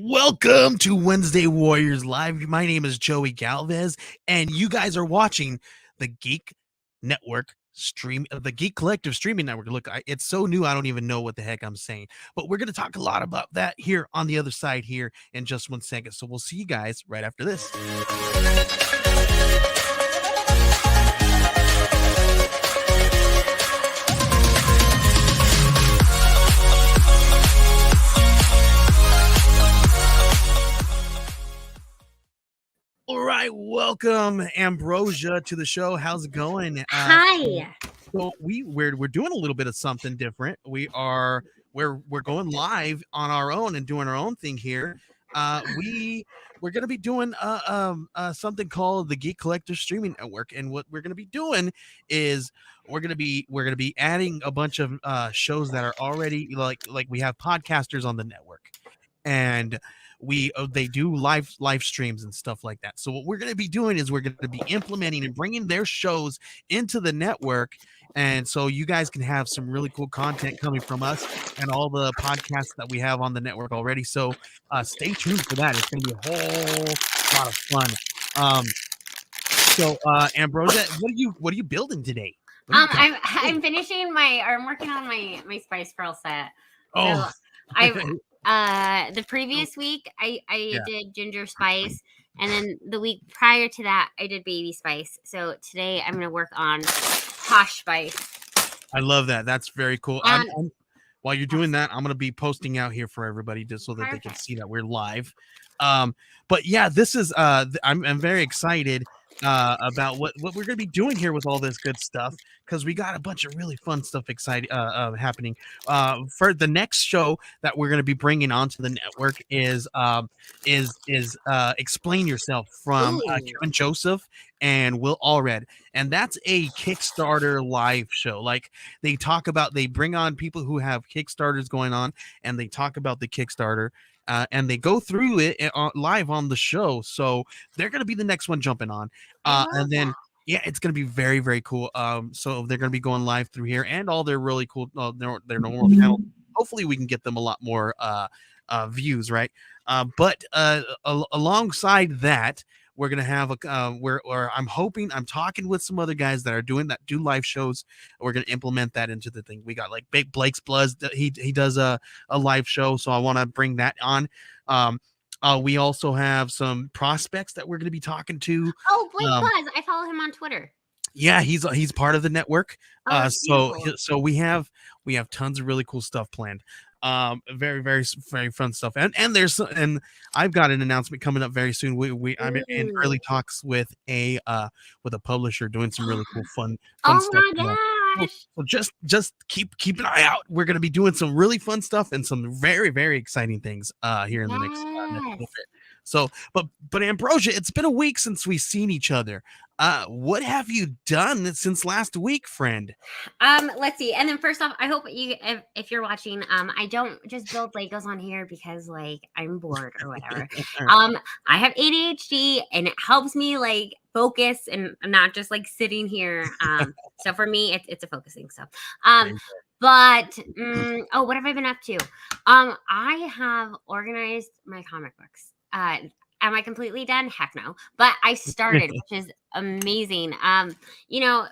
Welcome to Wednesday Warriors Live. My name is Joey Galvez, and you guys are watching the Geek Network stream, the Geek Collective streaming network. Look, it's so new, I don't even know what the heck I'm saying, but we're going to talk a lot about that here on the other side here in just 1 second. So we'll see you guys right after this. All right, welcome Ambrosia to the show. How's it going? Hi. So we're doing a little bit of something different. We're going live on our own and doing our own thing here. We're gonna be doing something called the Geek Collective Streaming Network, and what we're gonna be doing is we're gonna be adding a bunch of shows that are already like we have podcasters on the network, and they do live streams and stuff like that. So what we're going to be doing is we're going to be implementing and bringing their shows into the network, and so you guys can have some really cool content coming from us and all the podcasts that we have on the network already. So stay tuned for that. It's going to be a whole lot of fun. So Ambrosia, what are you building today? I'm finishing I'm working on my Spice Pearl set. Oh, so the previous week I did ginger spice, and then the week prior to that I did baby spice. So today I'm going to work on posh spice. I love that. That's very cool. While you're doing that, I'm going to be posting out here for everybody just so that they can see that we're live. But yeah, this is I'm very excited about what we're going to be doing here with all this good stuff, because we got a bunch of really fun stuff happening. For the next show that we're going to be bringing onto the network is Explain Yourself from Kevin Joseph and Will Allred, and that's a Kickstarter live show. Like they bring on people who have Kickstarters going on, and they talk about the Kickstarter. And they go through it live on the show, so they're going to be the next one jumping on. And then yeah, it's going to be very, very cool. So they're going to be going live through here, and all their really cool their normal channel. Hopefully we can get them a lot more views, right? But alongside that, we're gonna have I'm talking with some other guys that do live shows. We're gonna implement that into the thing. We got like Big Blake's Bloods. He does a live show, so I want to bring that on. We also have some prospects that we're gonna be talking to. Oh, Blake Bloods! I follow him on Twitter. Yeah, he's part of the network. So we have tons of really cool stuff planned. Very, very, very fun stuff. And I've got an announcement coming up very soon. I'm in early talks with a publisher doing some really cool fun stuff. Oh my gosh. So just keep an eye out. We're going to be doing some really fun stuff and some very, very exciting things here in the next little bit. So, but Ambrosia, it's been a week since we've seen each other. What have you done since last week, friend? Let's see. And then first off, I hope if you're watching, I don't just build Legos on here because like I'm bored or whatever. I have ADHD, and it helps me like focus and not just like sitting here. So for me, it's a focusing stuff. But what have I been up to? I have organized my comic books. Am I completely done? Heck no. But I started, which is amazing.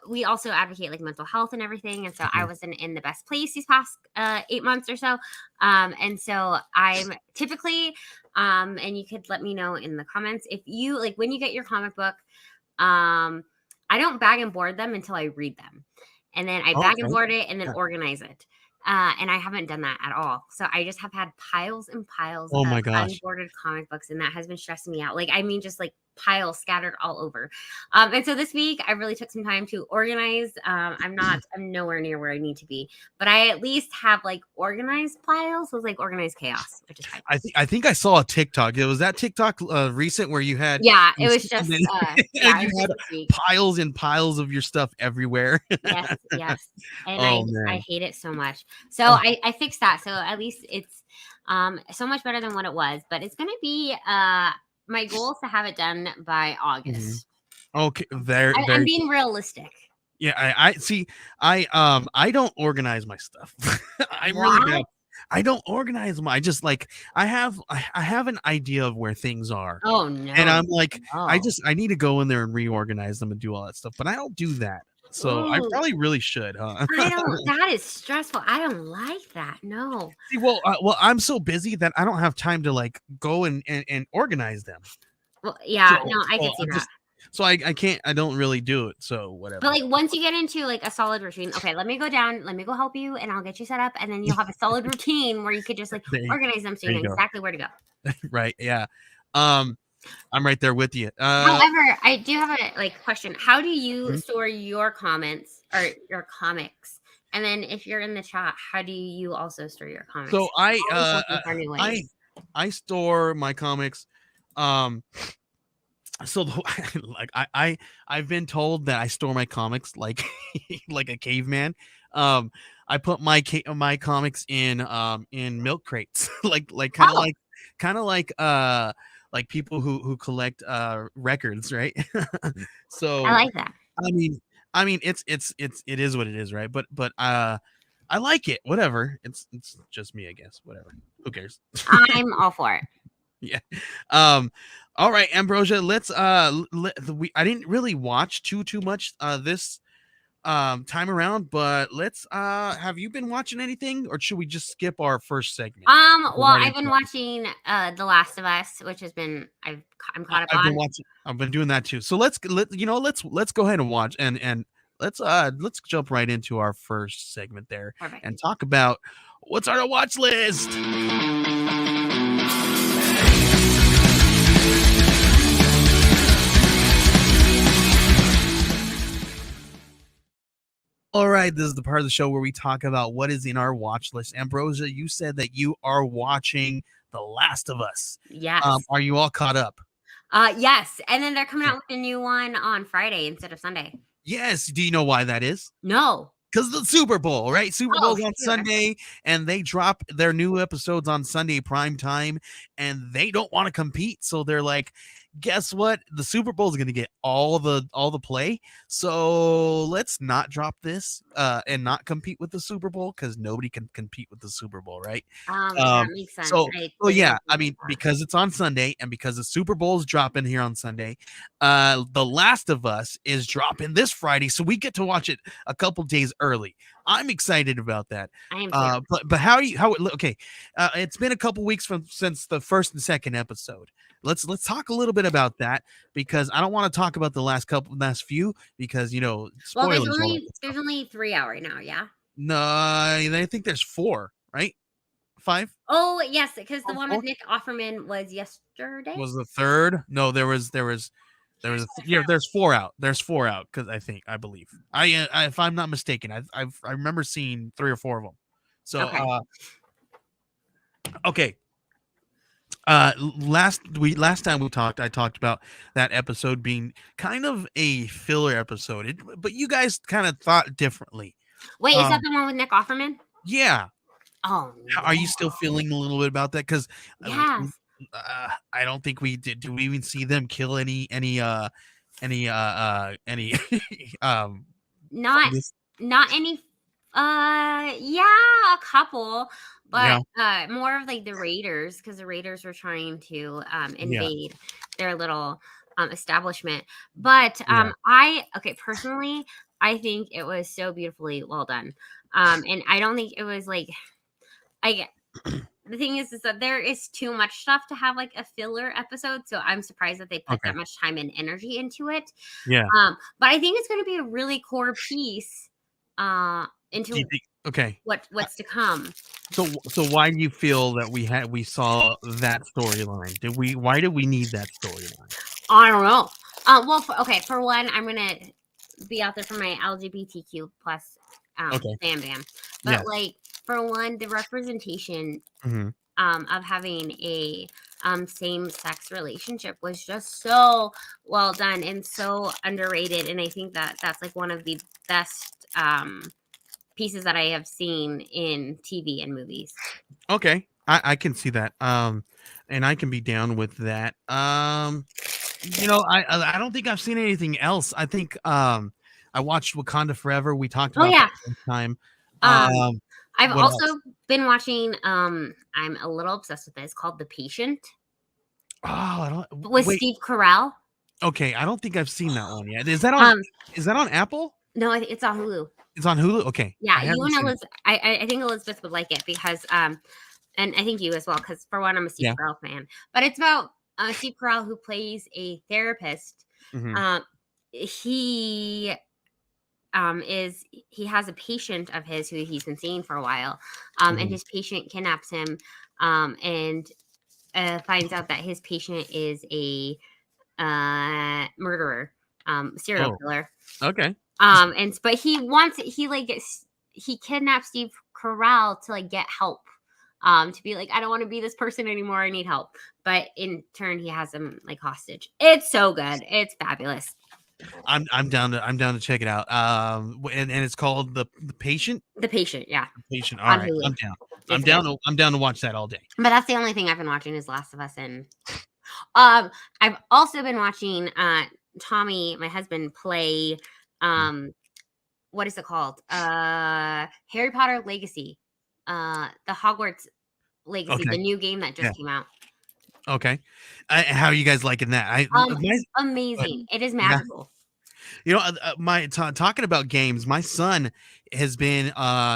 We also advocate like mental health and everything. And so I wasn't in the best place these past 8 months or so. And so I'm typically, and you could let me know in the comments if you like when you get your comic book, I don't bag and board them until I read them. And then I bag and board it and then organize it. And I haven't done that at all. So I just have had piles and piles of unboarded comic books, and that has been stressing me out. Like, I mean, just like piles scattered all over. And so this week I really took some time to organize. I'm nowhere near where I need to be, but I at least have like organized piles. So it's like organized chaos, which is fine. I think I saw a TikTok. It was that TikTok recent where you had it was just you had piles and piles of your stuff everywhere. yes. And I hate it so much. So I fixed that. So at least it's so much better than what it was, but it's going to be my goal is to have it done by August. Okay, I'm being realistic. Yeah, I see. I don't organize my stuff. I'm really bad. I don't organize them. I just like I have an idea of where things are. Oh And no, I'm like, no. I need to go in there and reorganize them and do all that stuff, but I don't do that. So I Ooh, probably really should, huh? I don't. That is stressful. I don't like that. No. See, well, I'm so busy that I don't have time to like go and organize them. Well, So, yeah, no, I so could see I'm that. just so I can't I don't really do it. So But, whatever. like, once you get into, like, a solid routine, "Okay, let me go down, let me go help you, and I'll get you set up," and then you'll have a solid routine where you could just, like, organize them so There you you know go. exactly where to go. Right. Yeah. Um, I'm right there with you. However, I do have a, like, question. How do you Mhm. store your comments or your comics? And then if you're in the chat, how do you also store your So comics? I'm always looking for new I ways. I store my comics. Um, so like I've been told that I store my comics like like a caveman. Um, I put my comics in milk crates, Oh, kind of like people who collect records, right? I So like that. I mean it is what it is, right? But I like it. Whatever. It's just me, I guess. Whatever. Who cares? I'm all for it. Yeah. Um. All right, Ambrosia. Let's. I didn't really watch too much this time around, but let's. Have you been watching anything, or should we just skip our first segment? Go Well, right I've into been it? watching, The Last of Us, which has been I'm caught up I've been on. watching. I've been doing that too. So let's go ahead and watch and let's jump right into our first segment there Perfect. and talk about what's on our watch list. All right, this is the part of the show where we talk about what is in our watch list. Ambrosia, you said that you are watching The Last of Us. Yes. Are you all caught up? Yes, and then they're coming Okay. out with a new one on Friday instead of Sunday. Yes. Do you know why that is? No. Because the Super Bowl, right? Super Oh, Bowl's on shoot. Sunday, and they drop their new episodes on Sunday prime time, and they don't want to compete. So they're like, guess what? The Super Bowl is gonna get all the play. So let's not drop this and not compete with the Super Bowl because nobody can compete with the Super Bowl, right? That Um, makes sense. so I so didn't yeah, even I think mean, of that. because it's on Sunday and because the Super Bowl's dropping here on Sunday, The Last of Us is dropping this Friday, so we get to watch it a couple days early. I'm excited about that. I am too. But how are you? How okay? It's been a couple weeks from since the first and second episode. Let's talk a little bit about that because I don't want to talk about the last few because Well, there's spoilers all that only good stuff. there's only 3 hour now, yeah? No, I think there's four, right? Five, Oh, yes, because the one with four Nick Offerman was yesterday? was the third. No, there Here's was what I yeah. found. There's four out. There's four out because I believe if I'm not mistaken, I remember seeing three or four of them. So Okay. okay. Last time we talked, I talked about that episode being kind of a filler episode, but you guys kind of thought differently. Wait, is that Um, the one with Nick Offerman? yeah. Oh, Are you no. still feeling a little bit about that? Because Yes. I don't think we did. Do we even see them kill any Not fungus? not any yeah, a couple, Yeah. but, more of, like, the raiders, because the raiders were trying to, Yeah. invade their little, establishment, but, Yeah. personally, I think it was so beautifully well done, and I don't think it was, like I get the thing is that there is too much stuff to have, like, a filler episode, so I'm surprised that they put Okay. that much time and energy into it, Yeah. but I think it's gonna be a really core piece, Do you into think? Okay. what's to come. So why do you feel that we saw that storyline? Why did we need that storyline? I don't know. Well, for one, I'm gonna be out there for my LGBTQ plus Okay. fan bam, but Yes. like for one, the representation Hmm. of having a same sex relationship was just so well done and so underrated, and I think that that's like one of the best pieces that I have seen in TV and movies. Okay. I can see that. And I can be down with that. I don't think I've seen anything else. I think I watched Wakanda Forever. We talked Oh about that yeah. last time. Um, Um I've What else? also been watching. I'm a little obsessed with this called The Patient Oh, I don't with wait. Steve Carell. Okay, I don't think I've seen that one yet. Is that on? Um, Is that on Apple? no, it's on Hulu. It's on Hulu. Okay, Yeah, I you haven't and seen it. Elizabeth. I think Elizabeth would like it because and I think you as well because for one, I'm a Steve Yeah. Carell fan. But it's about Steve Carell who plays a therapist. Hmm. Um, he is he has a patient of his who he's been seeing for a while, and Hmm. his patient kidnaps him, and finds out that his patient is a murderer, serial Oh, killer. okay. And but he kidnaps Steve Carell to like get help. To be like, I don't want to be this person anymore. I need help. But in turn, he has him like hostage. It's so good. It's fabulous. I'm down to check it out. And it's called the patient. The Patient, yeah, Patient. All on right, Hulu. I'm down. It's good. I'm down to watch that all day. But that's the only thing I've been watching is Last of Us, and I've also been watching Tommy, my husband, play what is it called? Harry Potter Legacy. The Hogwarts Legacy, the Okay. new game that Yeah. just came out. Okay. How are you guys liking that? It's But amazing. It is yeah, magical. talking about games. My son has been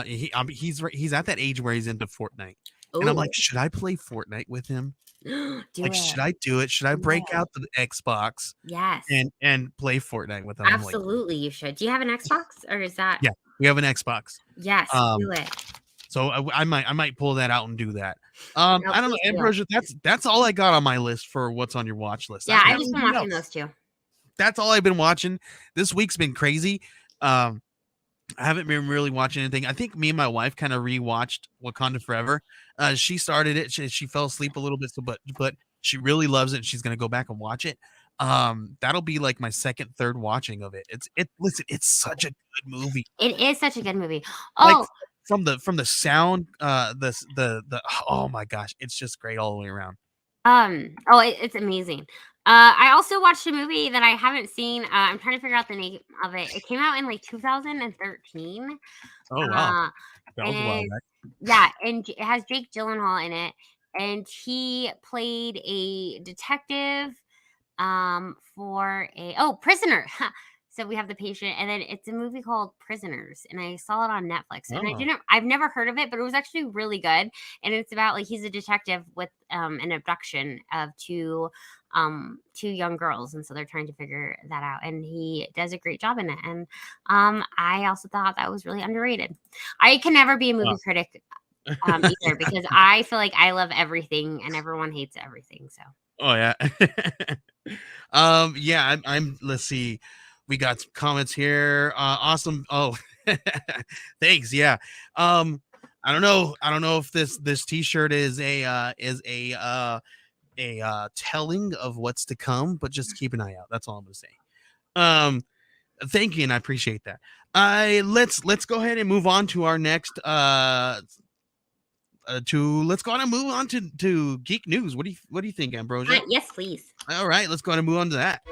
he's at that age where he's into Fortnite, and I'm like, Oh, should I play Fortnite with him? do Like, it. should I do it? Should I Do break it. out the Xbox Yes. and play Fortnite with him? I'm like, Absolutely, you should. Do you have an Xbox or is that? yeah, we have an Xbox. Yes, Um, do it. so I might pull that out and do that. No, I don't know, please do. Ambrosia. That's all I got on my list for what's on your watch list. I Yeah, don't I've have just been anything watching else. those two. That's all I've been watching. This week's been crazy. Um, I haven't been really watching anything. I think me and my wife kind of rewatched Wakanda Forever. She started it. She fell asleep a little bit, so but she really loves it. And she's gonna go back and watch it. That'll be like my second, third watching of it. Listen, it's such a good movie. It is such a good movie. Like Oh, from the sound, the oh my gosh, it's just great all the way around. it's amazing. I also watched a movie that I haven't seen. I'm trying to figure out the name of it. It came out in like 2013. Oh wow, Uh, that and was a while it's back. yeah, and it has Jake Gyllenhaal in it, and he played a detective for a prisoner. So we have The Patient, and then it's a movie called Prisoners, and I saw it on Netflix, and Oh, I've never heard of it, but it was actually really good, and it's about like he's a detective with an abduction of two young girls, and so they're trying to figure that out, and he does a great job in it, and I also thought that was really underrated. I can never be a wow. movie critic either because I feel like I love everything and everyone hates everything. So Oh yeah. Yeah, I'm let's see. We got some comments here. Awesome. Oh, thanks. Yeah. Um, I don't know if this t-shirt is a telling of what's to come, but just keep an eye out. That's all I'm gonna say. Um, thank you, and I appreciate that. Let's go ahead and move on to our next to let's go on and move on to geek news. What do you think, Ambrosia? yes, please. All right, let's go ahead and move on to that.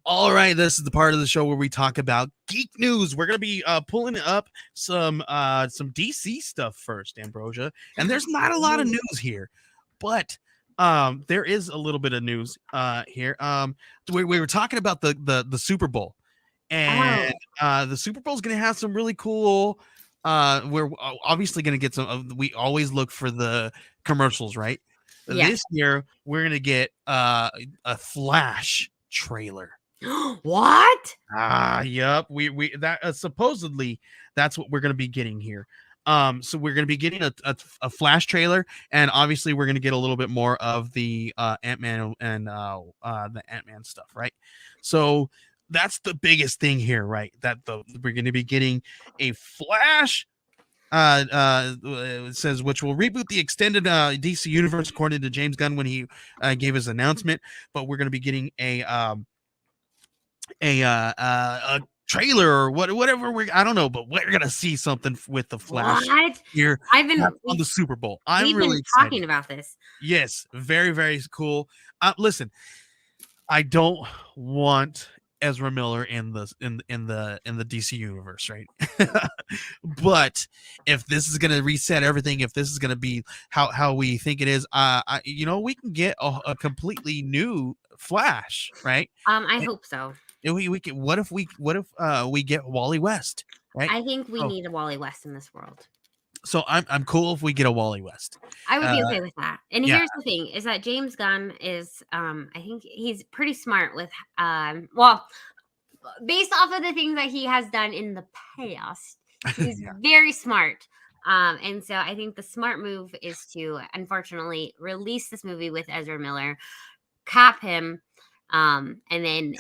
All right, this is the part of the show where we talk about geek news. We're gonna be pulling up some DC stuff first, Ambrosia, and there's not a lot of news here, but there is a little bit of news here. We were talking about the Super Bowl, and Oh, the Super Bowl is gonna have some really cool. We're obviously gonna get some. We always look for the commercials, right? yeah. This year we're gonna get a Flash trailer. What? Yep. We that supposedly that's what we're going to be getting here. So we're going to be getting a Flash trailer, and obviously we're going to get a little bit more of the Ant-Man and the Ant-Man stuff, right? So that's the biggest thing here, right? We're going to be getting a Flash. It says which will reboot the extended DC universe according to James Gunn when he gave his announcement. But we're going to be getting a trailer or whatever I don't know, but we're gonna see something with the Flash What? here I've been on the Super Bowl. I'm we've been really excited. talking about this. Yes, very cool. Listen, I don't want Ezra Miller in the DC universe, right? But if this is gonna reset everything, if this is gonna be how we think it is, we can get a completely new Flash, right? I And hope so. we can, what if we get Wally West, right? I think we So need a Wally West in this world. I'm cool if we get a Wally West. I would Uh, be okay with that. And yeah, here's the thing is that James Gunn is I think he's pretty smart with well, based off of the things that he has done in the past, he's yeah, very smart. And so I think the smart move is to unfortunately release this movie with Ezra Miller, cap him, and then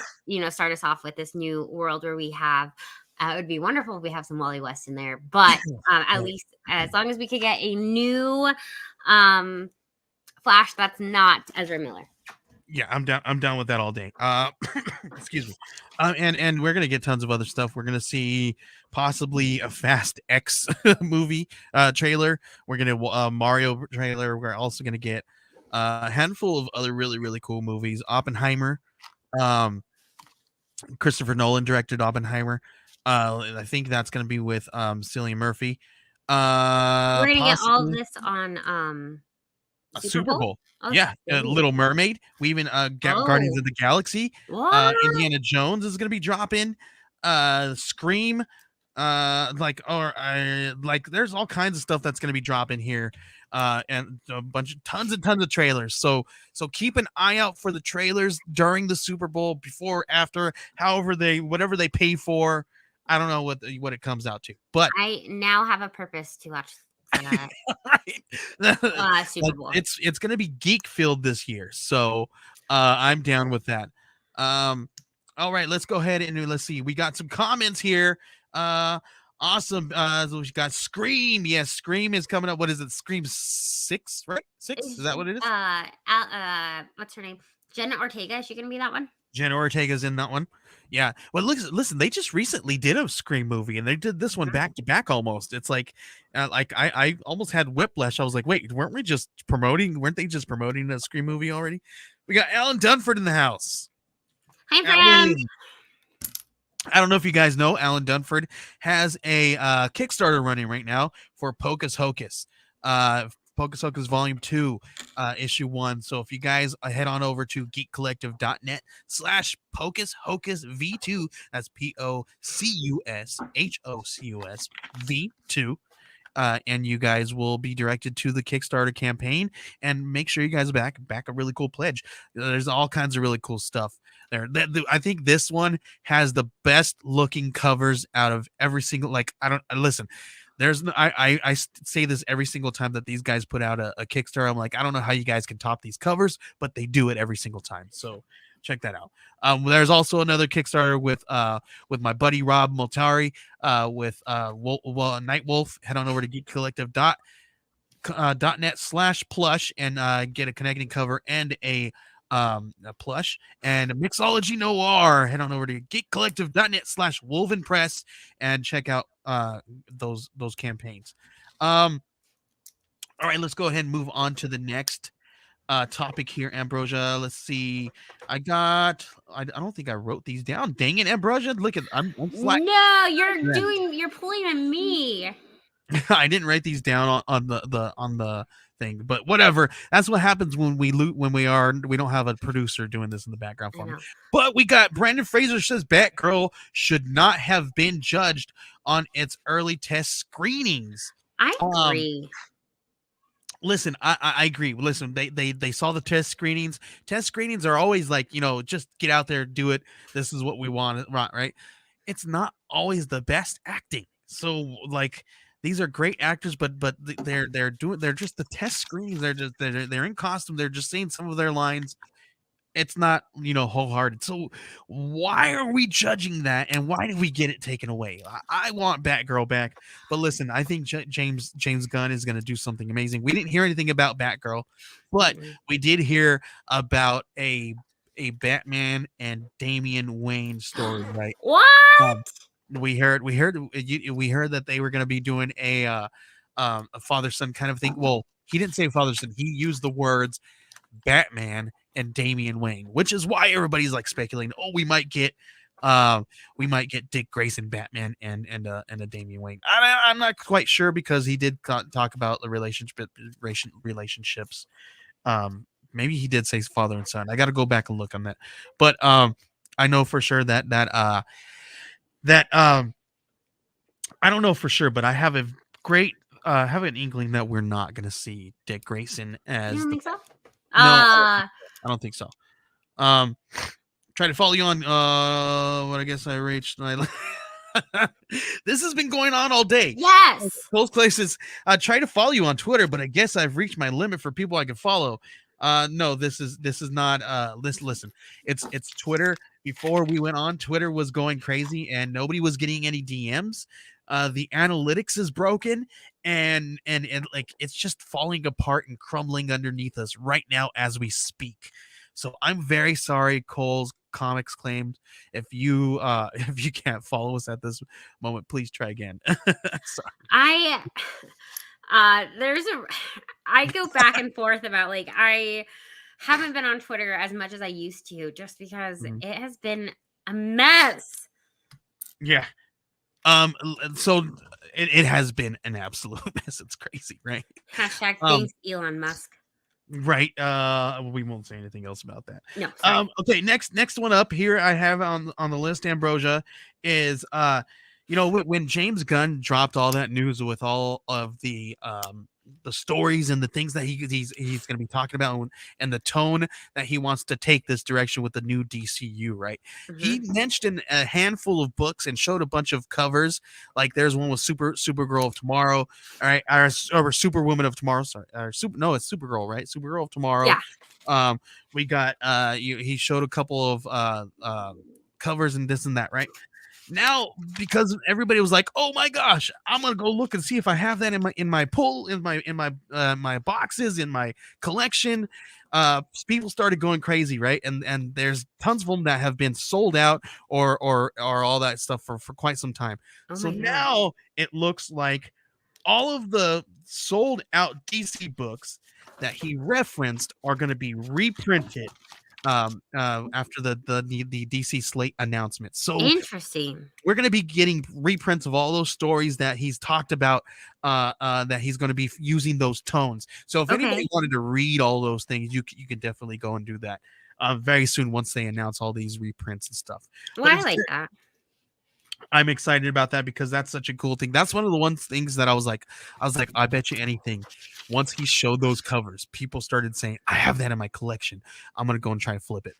start us off with this new world where we have. It would be wonderful if we have some Wally West in there, but at right. least as long as we could get a new um, Flash that's not Ezra Miller. Yeah, I'm down with that all day. Excuse me. And we're gonna get tons of other stuff. We're gonna see possibly a Fast X movie trailer. We're gonna Mario trailer. We're also gonna get a handful of other really really cool movies. Oppenheimer. Um, Christopher Nolan directed Oppenheimer. I think that's gonna be with Cillian Murphy. We're gonna get all of Possibly this on a Super Super Bowl. Bowl. Oh, Yeah, sweet. Little Mermaid. We even Guardians Oh, of the Galaxy. what? Indiana Jones is gonna be dropping. Scream. Like there's all kinds of stuff that's gonna be dropping here. And a bunch of tons and tons of trailers. So keep an eye out for the trailers during the Super Bowl, before, after, however whatever they pay for. I don't know what it comes out to, but I now have a purpose to watch the right. Super Bowl. It's gonna be geek filled this year, so I'm down with that. Um, all right, let's go ahead and let's see. We got some comments here. Awesome. So we got Scream. Yes, Scream is coming up. What is it? Scream 6, right? 6? Is Is that what it is? what's her name? Jenna Ortega. Is she gonna be that one? Jenna Ortega's in that one. Yeah. Well, listen, they just recently did a Scream movie, and they did this one back to back almost. It's like I almost had whiplash. I was like, wait, weren't they just promoting a Scream movie already? We got Alan Dunford in the house. Hi, friends. Alan. I don't know if you guys know, Alan Dunford has a Kickstarter running right now for Pocus Hocus. Pocus Hocus Volume 2, Issue 1. So if you guys head on over to geekcollective.net/Pocus Hocus V2, that's POCUSHOCUS V2. And you guys will be directed to the Kickstarter campaign, and make sure you guys back a really cool pledge. There's all kinds of really cool stuff there. I think this one has the best looking covers out of every single, like, I don't listen. There's no, I say this every single time that these guys put out a Kickstarter. I'm like, I don't know how you guys can top these covers, but they do it every single time. So check that out. There's also another Kickstarter with my buddy Rob Multari, with Night Wolf. Head on over to geekcollective.net/plush and get a connecting cover and a plush. And Mixology Noir. Head on over to geekcollective.net/Wolven Press and check out those campaigns. All right, let's go ahead and move on to the next topic here, Ambrosia. Let's see. I don't think I wrote these down. Dang it, Ambrosia. Look at I'm flat. No, you're pulling on me. I didn't write these down on the thing, but whatever. That's what happens when we don't have a producer doing this in the background for me. But we got Brandon Fraser says Batgirl should not have been judged on its early test screenings. I agree. Listen, I agree. Listen, they saw the test screenings. Test screenings are always like, just get out there, do it. This is what we want, right? It's not always the best acting. So like, these are great actors, but they're just the test screenings. They're in costume. They're just saying some of their lines. It's not, wholehearted. So why are we judging that? And why did we get it taken away? I want Batgirl back. But listen, I think James Gunn is going to do something amazing. We didn't hear anything about Batgirl, but we did hear about a Batman and Damian Wayne story, right? What? We heard that they were going to be doing a father-son kind of thing. Well, he didn't say father-son. He used the words Batman and Damian Wayne, which is why everybody's like speculating, oh, we might get We might get Dick Grayson Batman and a Damian Wayne. I'm not quite sure because he did talk about the relationships. Maybe he did say father and son. I got to go back and look on that. But I know for sure that I don't know for sure, but I have a great have an inkling that we're not going to see Dick Grayson as You don't the think so? no, I don't think so. Try to follow you on what I guess I reached my this has been going on all day. Yes. Those places try to follow you on Twitter, but I guess I've reached my limit for people I can follow. No, this is not listen. It's Twitter. Before we went on, Twitter was going crazy and nobody was getting any DMs. The analytics is broken and like it's just falling apart and crumbling underneath us right now as we speak. So I'm very sorry, Cole's Comics claimed. If you if you can't follow us at this moment, please try again. Sorry. There's a I go back and forth about like I haven't been on Twitter as much as I used to just because it has been a mess. Yeah. So it has been an absolute mess. It's crazy, right? Hashtag thanks Elon Musk. Right. We won't say anything else about that. No. Sorry. Okay. Next one up here I have on the list, Ambrosia, is when James Gunn dropped all that news with all of the stories and the things that he's going to be talking about and the tone that he wants to take this direction with the new DCU, right? He mentioned a handful of books and showed a bunch of covers. Like there's one with Supergirl of Tomorrow, all right, or Superwoman of Tomorrow. Sorry, it's Supergirl, right? Supergirl of Tomorrow. Yeah. We got he showed a couple of covers and this and that, right? Now, because everybody was like, "Oh my gosh, I'm gonna go look and see if I have that in my pull in my boxes in my collection." People started going crazy, right? And there's tons of them that have been sold out or all that stuff for quite some time. So now it looks like all of the sold out DC books that he referenced are going to be reprinted after the DC slate announcement. So interesting. We're going to be getting reprints of all those stories that he's talked about that he's going to be using those tones. So if anybody wanted to read all those things, you could definitely go and do that very soon once they announce all these reprints and stuff. Well, I like that. I'm excited about that because that's such a cool thing. That's one of the things that I was like, I bet you anything. Once he showed those covers, people started saying, I have that in my collection. I'm going to go and try to flip it.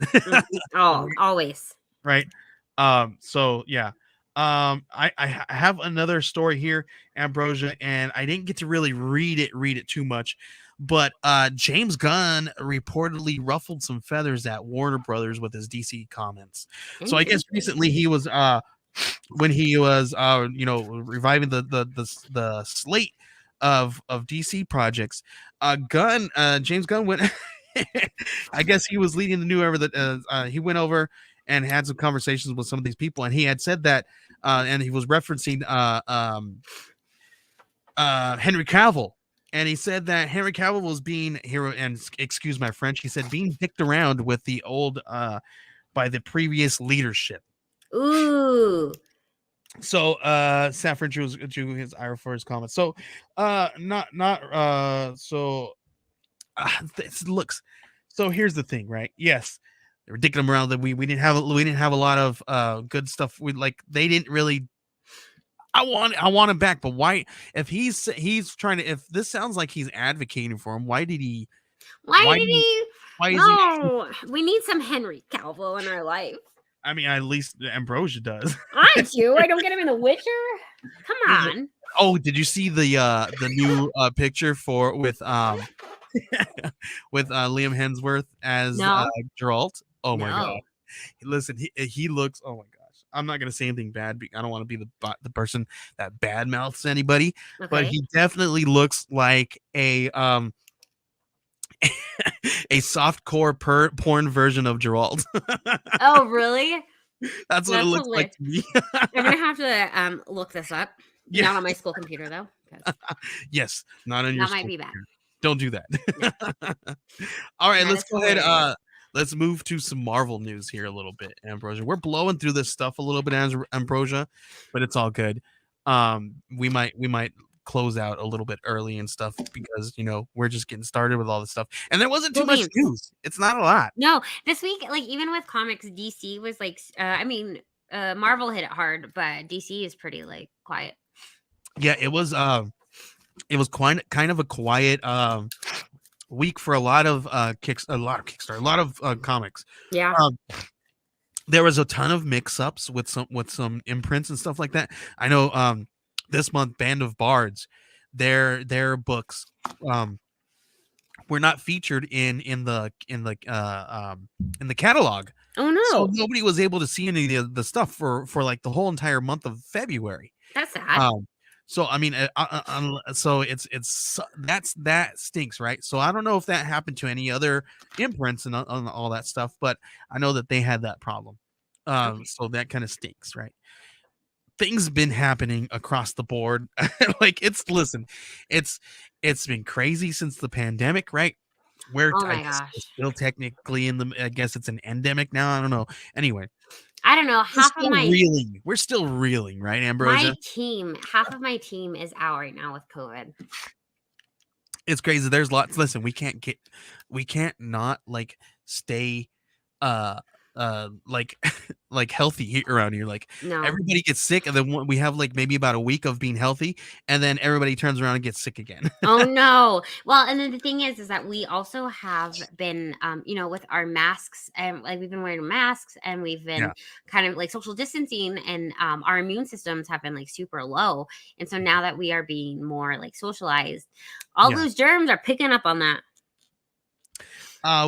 Always. Right. So yeah. I have another story here, Ambrosia, and I didn't get to really read it too much, but James Gunn reportedly ruffled some feathers at Warner Brothers with his DC comments. So I guess recently he was when he was reviving the slate of DC projects, James Gunn went I guess he was leading the new ever that he went over and had some conversations with some of these people, and he had said that and he was referencing Henry Cavill, and he said that Henry Cavill was being here, and excuse my French, he said being dicked around with the old by the previous leadership. Ooh. So Saffron drew his ire for his comments. So this looks. So here's the thing, right? Yes, they were dicking him around that we didn't have a lot of good stuff. They didn't really. I want him back, but why? If he's trying to, if this sounds like he's advocating for him, why did he? Why did he? No, we need some Henry Cavill in our life. I mean, at least Ambrosia does. I do. I don't get him in The Witcher. Come on. Oh, did you see the new picture with Liam Hemsworth as Geralt? Oh my god! Listen, he looks. Oh my gosh! I'm not gonna say anything bad. I don't want to be the person that bad mouths anybody, but he definitely looks like a a softcore porn version of Geralt. Oh, really? That's what it looks like to me. I'm gonna have to look this up. Yeah. Not on my school computer though. Yes, not on your. That might be bad. Don't do that. No. All right, let's go ahead. let's move to some Marvel news here a little bit, Ambrosia. We're blowing through this stuff a little bit, Ambrosia, but it's all good. We might close out a little bit early and stuff because we're just getting started with all this stuff, and there wasn't too Cool much beans. news. It's not a lot. No, this week, like even with comics, DC was like, I mean, Marvel hit it hard, but DC is pretty like quiet. Yeah, it was quite kind of a quiet week for a lot of Kickstarter, a lot of comics. Yeah. Um, there was a ton of mix-ups with some imprints and stuff like that. I know this month Band of Bards, their books were not featured in the catalog. Oh So no, nobody was able to see any of the stuff for like the whole entire month of February. that's sad. So I mean, so that stinks, right? So I don't know if that happened to any other imprints and on all that stuff, but I know that they had that problem. Okay. So that kind of stinks, right? Things been happening across the board. Like it's been crazy since the pandemic, right? Where Oh I my guess gosh. it's still technically I guess it's an endemic now. I don't know. Anyway, I don't know. we're still reeling. We're still reeling, right, Ambrosia? Half of my team is out right now with COVID. It's crazy. There's lots. Listen, we can't not like stay like like healthy around here. Like No. everybody gets sick, and then we have like maybe about a week of being healthy, and then everybody turns around and gets sick again. Oh no. Well, and then the thing is that we also have been, with our masks, and like we've been wearing masks, and we've been Yeah. kind of like social distancing, and our immune systems have been like super low. And so now that we are being more like socialized, all Yeah. those germs are picking up on that.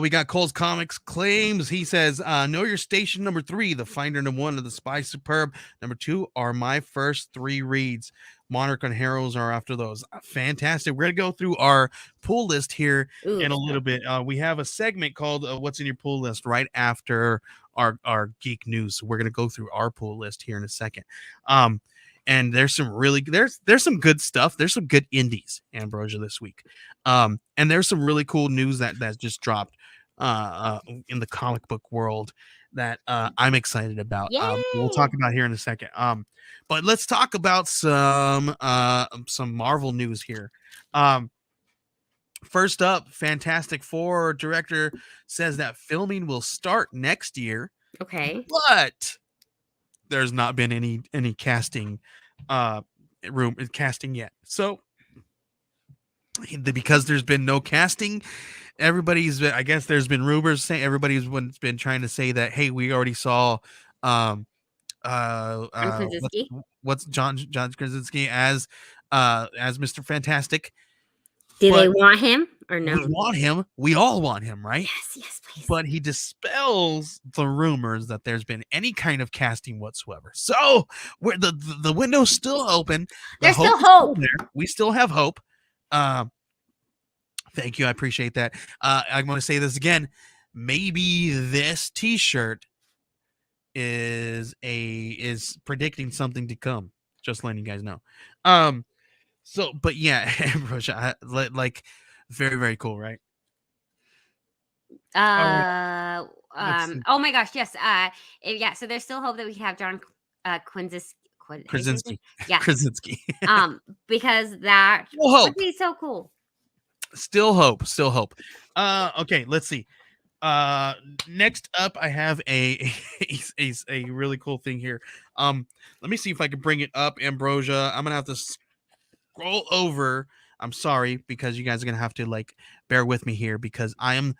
We got Cole's Comics claims. He says, know your station number 3, The Finder number 1 of The Spy Superb. Number 2 are my first 3 reads. Monarch and Heroes are after those. Fantastic. We're going to go through our pull list here Ooh, in a little bit. We have a segment called What's in Your Pull List right after our geek news. So we're going to go through our pull list here in a second. And there's some really there's some good stuff. There's some good indies, Ambrosia, this week. And there's some really cool news that just dropped in the comic book world that I'm excited about. We'll talk about here in a second. But let's talk about some Marvel news here. First up, Fantastic Four director says that filming will start next year. okay. But there's not been any casting casting yet. So because there's been no casting, I guess there's been rumors saying everybody's been trying to say that, hey, we already saw what's John Krasinski as Mr. Fantastic. Do they want him or no? We want him. We all want him, right? Yes, please. But he dispels the rumors that there's been any kind of casting whatsoever. So the window's still open. There's still hope. We still have hope. Thank you. I appreciate that. I'm going to say this again. Maybe this T-shirt is predicting something to come. Just letting you guys know. So, but yeah, Ambrosia, like very, very cool, right? Oh my gosh, yes. Yeah. So there's still hope that we can have John Krasinski. Yeah. Krasinski. Because that would be so cool. Still hope. Okay, let's see. Next up, I have a really cool thing here. Let me see if I can bring it up, Ambrosia. I'm gonna have to scroll over. I'm sorry, because you guys are gonna have to like bear with me here, because I am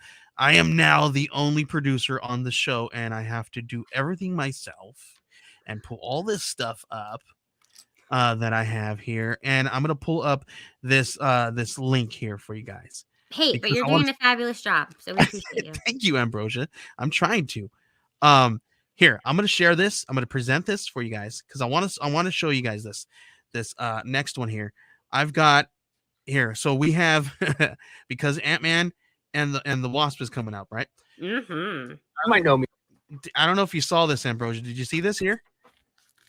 now the only producer on the show, and I have to do everything myself and pull all this stuff up that I have here. And I'm gonna pull up this link here for you guys. Hey, but you're doing a fabulous job, so we appreciate you. Thank you, Ambrosia. I'm trying to. Here, I'm gonna share this. I'm gonna present this for you guys because I want to show you guys this next one here. I've got here. So we have because Ant-Man and the Wasp is coming out, right? Mm-hmm. I might know me. I don't know if you saw this, Ambrosia. Did you see this here?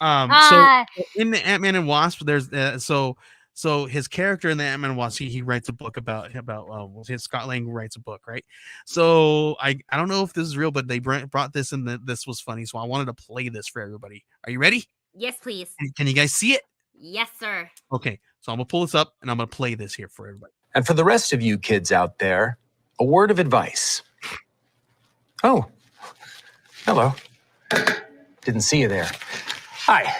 So in the Ant-Man and Wasp, there's so So his character in the Ant-Man Wasp, he writes a book about his Scott Lang writes a book, right? So I don't know if this is real, but they brought this in. This was funny, so I wanted to play this for everybody. Are you ready? Yes, please. Can you guys see it? Yes, sir. Okay, so I'm gonna pull this up and I'm gonna play this here for everybody. And for the rest of you kids out there, a word of advice. Oh, hello. Didn't see you there. Hi,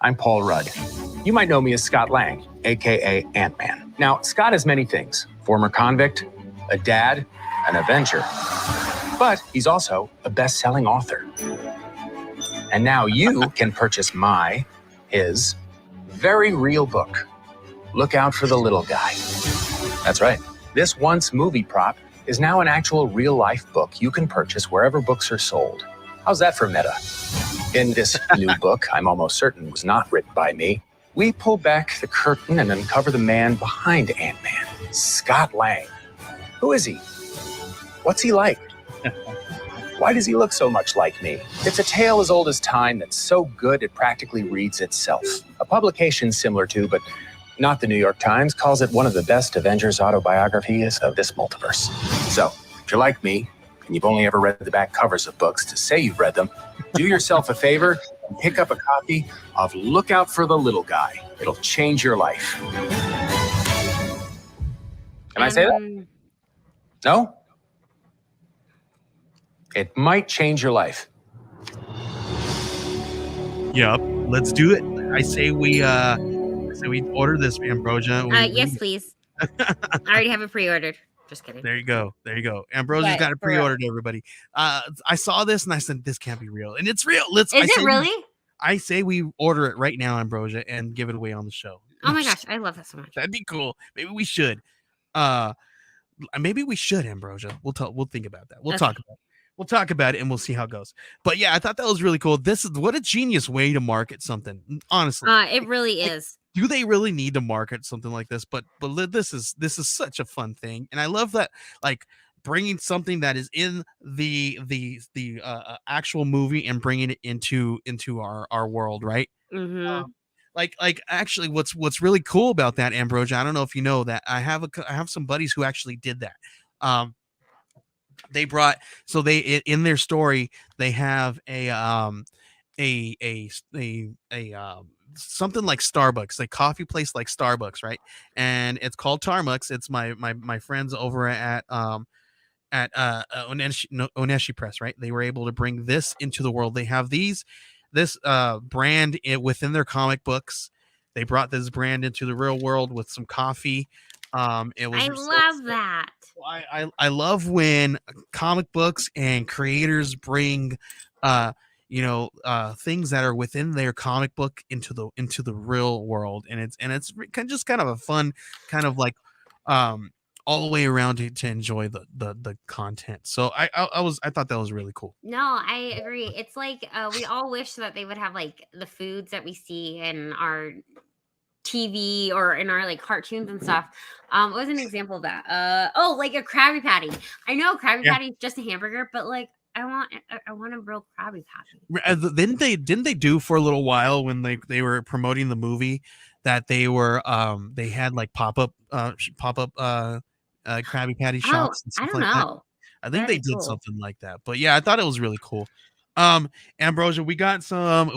I'm Paul Rudd. You might know me as Scott Lang, aka Ant-Man. Now, Scott is many things. Former convict, a dad, an Avenger. But he's also a best-selling author. And now you can purchase his very real book, Look Out for the Little Guy. That's right. This once movie prop is now an actual real-life book you can purchase wherever books are sold. How's that for meta? In this new book, I'm almost certain was not written by me, we pull back the curtain and uncover the man behind Ant-Man, Scott Lang. Who is he? What's he like? Why does he look so much like me? It's a tale as old as time that's so good it practically reads itself. A publication similar to, but not the New York Times, calls it one of the best Avengers autobiographies of this multiverse. So, if you're like me, and you've only ever read the back covers of books to say you've read them, do yourself a favor and pick up a copy of Look Out for the Little Guy. It'll change your life. Can I say that? No? It might change your life. Yep, let's do it. I say we order this, Ambrosia. Yes, please. I already have it pre-ordered. Just kidding. There you go. Ambrosia's got it pre-ordered, everybody. I saw this and I said, this can't be real. And it's real. Is it really? I say we order it right now, Ambrosia, and give it away on the show. Oh my gosh, I love that so much. That'd be cool. Maybe we should. Ambrosia. We'll think about that. We'll talk about it. We'll talk about it and we'll see how it goes. But yeah, I thought that was really cool. What a genius way to market something. Honestly. It really is. Do they really need to market something like this? But this is such a fun thing, and I love that, like, bringing something that is in the actual movie and bringing it into our world, right? Mm-hmm. Like actually, what's really cool about that, Ambrosia, I don't know if you know that I have some buddies who actually did that. They brought, so they in their story they have a something like Starbucks, like coffee place like Starbucks, right? And it's called Tarmux. It's my friends over at Oneshi Press, right? They were able to bring this into the world. They have this brand within their comic books. They brought this brand into the real world with some coffee. It was I love that. I love when comic books and creators bring things that are within their comic book into the real world, and it's just kind of a fun kind of like all the way around to enjoy the content. So I thought that was really cool. No, I agree. It's like we all wish that they would have like the foods that we see in our TV or in our like cartoons and stuff. What was an example of that? Like a Krabby Patty. I know Krabby Patty is just a hamburger, but like I want a real Krabby Patty. Didn't they do for a little while when they were promoting the movie that they were they had like pop-up Krabby Patty shops and stuff I don't know. That. I think they did something like that. But yeah, I thought it was really cool. Ambrosia, we got some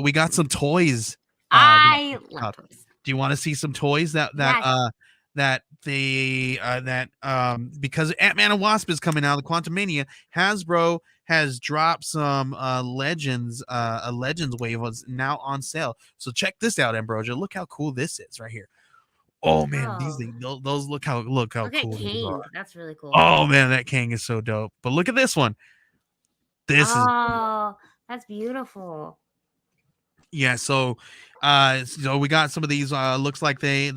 toys. I love toys. Do you want to see some toys that because Ant-Man and Wasp is coming out of the Quantumania, Hasbro has dropped some Legends wave was now on sale. So check this out, Ambrosia. Look how cool this is right here. Oh man, these things, those look how cool they are. That's really cool. Oh man, that Kang is so dope. But look at this one. That's beautiful. Yeah, so we got some of these. Looks like they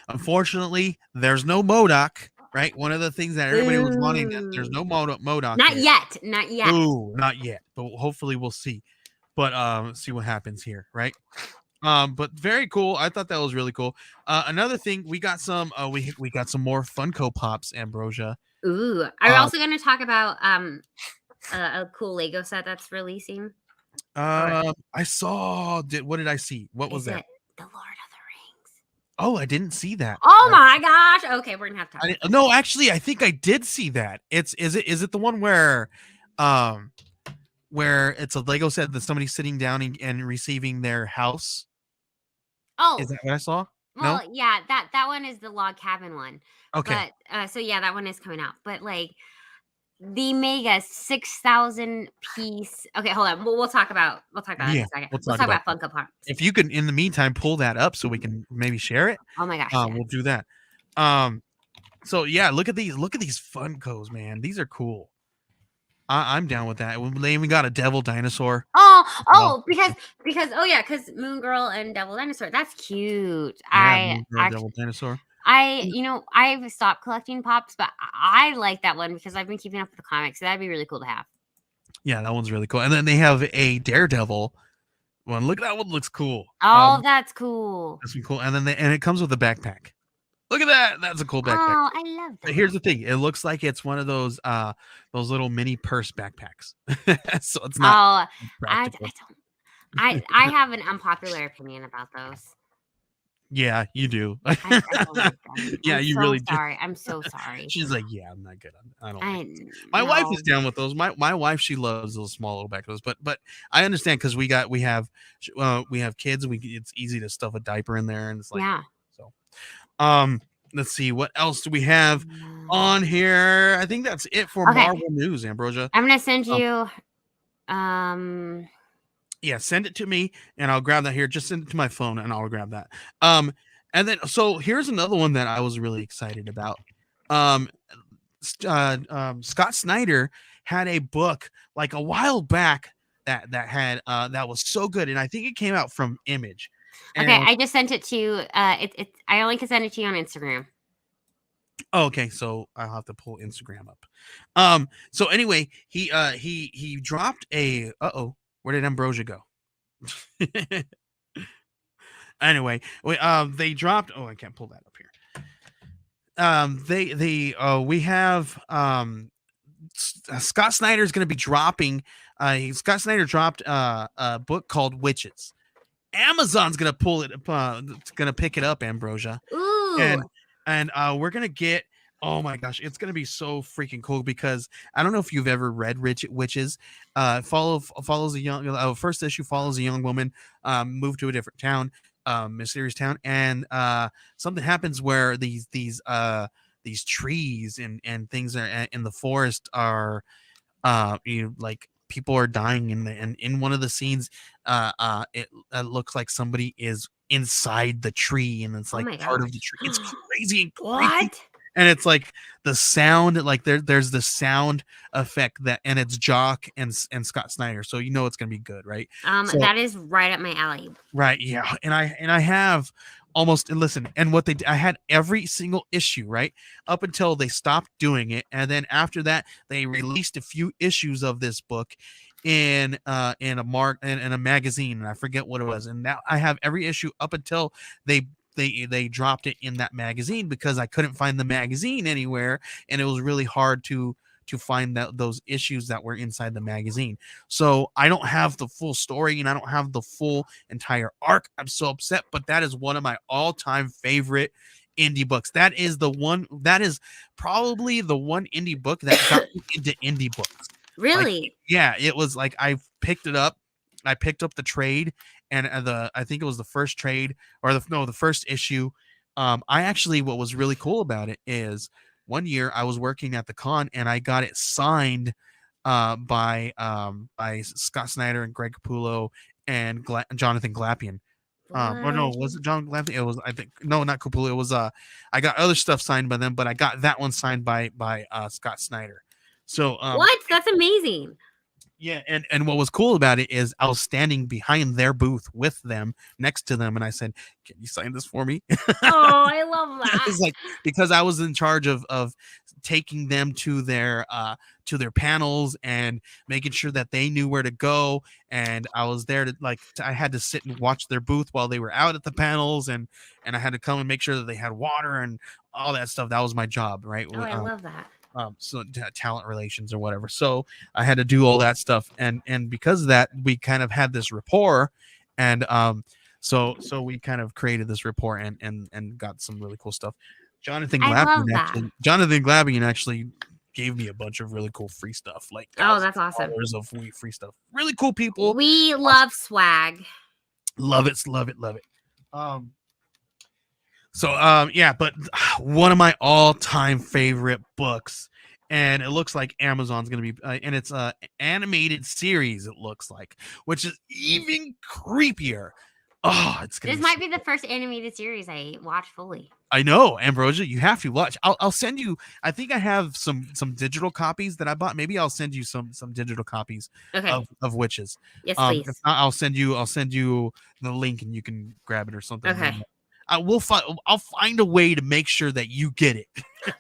unfortunately there's no MODOK, right? One of the things that everybody was wanting, there's no MODOK. Not yet. Ooh, not yet. But hopefully we'll see. But see what happens here, right? But very cool. I thought that was really cool. Another thing, we got some we got some more Funko Pops, Ambrosia. Ooh, are we also going to talk about a cool Lego set that's releasing? I saw. What did I see? What was that? The Lord of the Rings. Oh, I didn't see that. Oh my gosh. Okay, we're gonna have to. No, actually, I think I did see that. Is it the one um, where it's a Lego set that somebody's sitting down and receiving their house? Oh, Is that what I saw? No. well, yeah, that one is the log cabin one. Okay. But so yeah, that one is coming out. But like the mega 6,000 piece. Okay, hold on. We'll talk about that in Yeah, a second. we'll Let's talk talk about about that. Funko Pops. If you can, in the meantime, pull that up so we can maybe share it. Oh my gosh, yeah. We'll do that. So yeah, look at these Funkos, man. These are cool. I'm down with that. They even got a devil dinosaur. Well, Because Moon Girl and Devil Dinosaur. That's cute. yeah, I Moon Girl, actually devil dinosaur. I've stopped collecting pops, but I like that one because I've been keeping up with the comics. So that'd be really cool to have. Yeah, that one's really cool. And then they have a Daredevil one. Look at that one, looks cool. Oh, that's cool. That's cool. And then it comes with a backpack. Look at that. That's a cool backpack. Oh, I love that. But here's the thing. It looks like it's one of those little mini purse backpacks. So it's not practical. I have an unpopular opinion about those. Yeah, you do. I don't like them. Yeah, you really do. Sorry. I'm so sorry. She's like, yeah, I'm not good. I don't. My wife is down with those. My wife, she loves those small little backpacks. But I understand because we have kids. It's easy to stuff a diaper in there, and it's like yeah. So, let's see what else do we have on here. I think that's it for Marvel news, Ambrosia. I'm gonna send you. Yeah, send it to me and I'll grab that here. Just send it to my phone and I'll grab that. And then so here's another one that I was really excited about. Scott Snyder had a book like a while back that had that was so good, and I think it came out from Image. And I just sent it to you. I only can send it to you on Instagram. Oh, okay, so I'll have to pull Instagram up. So anyway, he dropped a where did Ambrosia go? Anyway, they dropped. Oh, I can't pull that up here. We have Scott Snyder's going to be dropping. Scott Snyder dropped a book called Witches. Amazon's going to pick it up, Ambrosia. Ooh. And we're going to get. Oh my gosh, it's gonna be so freaking cool because I don't know if you've ever read Witches. Follows a young first issue follows a young woman moved to a different town, mysterious town, and something happens where these trees and things are in the forest are like people are dying and in one of the scenes it looks like somebody is inside the tree and it's like part of the tree. It's crazy and creepy. What? And it's like the sound, like there's the sound effect that, and it's Jock and Scott Snyder, so you know it's gonna be good, right? So, that is right up my alley. Right, yeah. And I have almost, and listen, and what I had every single issue, right, up until they stopped doing it, and then after that they released a few issues of this book in a magazine, and I forget what it was, and now I have every issue up until they dropped it in that magazine because I couldn't find the magazine anywhere, and it was really hard to find those issues that were inside the magazine. So I don't have the full story and I don't have the full entire arc. I'm so upset, but that is one of my all-time favorite indie books. That is probably the one indie book that got me into indie books. Really? Like, yeah, it was like I picked it up. I picked up the trade, and I think it was the first trade or the first issue. I actually, what was really cool about it is one year I was working at the con and I got it signed by Scott Snyder and Greg Capullo and Jonathan Glapion. Or no, was it John Glapion? It was, I think, no, not Capullo. It was I got other stuff signed by them, but I got that one signed by Scott Snyder. So what? That's amazing. Yeah, and what was cool about it is I was standing behind their booth with them, next to them, and I said, "Can you sign this for me?" Oh, I love that. It's like, because I was in charge of taking them to their panels and making sure that they knew where to go, and I was there to I had to sit and watch their booth while they were out at the panels, and I had to come and make sure that they had water and all that stuff. That was my job, right? Oh, I love that. So talent relations or whatever. So I had to do all that stuff, and because of that, we kind of had this rapport, and So we kind of created this report and got some really cool stuff. Jonathan I love that. Jonathan Glabian actually gave me a bunch of really cool free stuff, like that's awesome. $1,000 of free stuff. Really cool people. We love swag. Love it. Yeah, but one of my all-time favorite books, and it looks like Amazon's gonna be, and it's a animated series. It looks like, which is even creepier. Oh, it's gonna. This might be the first animated series I watched fully. I know, Ambrosia. You have to watch. I'll send you. I think I have some digital copies that I bought. Maybe I'll send you some digital copies of Witches. Yes, please. If not, I'll send you the link and you can grab it or something. Okay. I'll find a way to make sure that you get it.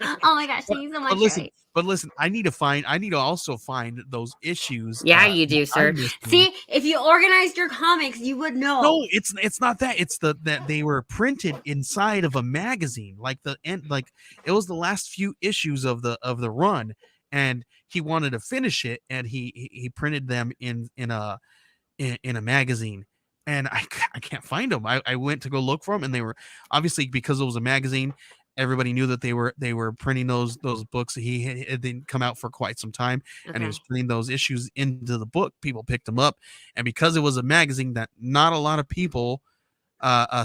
Oh my gosh, thank you so much. But listen, I need to also find those issues. Yeah, you do, sir. See, if you organized your comics, you would know. No, it's not that. It's that they were printed inside of a magazine, like it was the last few issues of the run, and he wanted to finish it, and he printed them in a magazine. And I can't find them. I went to go look for them, and they were obviously, because it was a magazine, everybody knew that they were printing those books. It didn't come out for quite some time, and he was putting those issues into the book. People picked them up, and because it was a magazine, that not a lot of people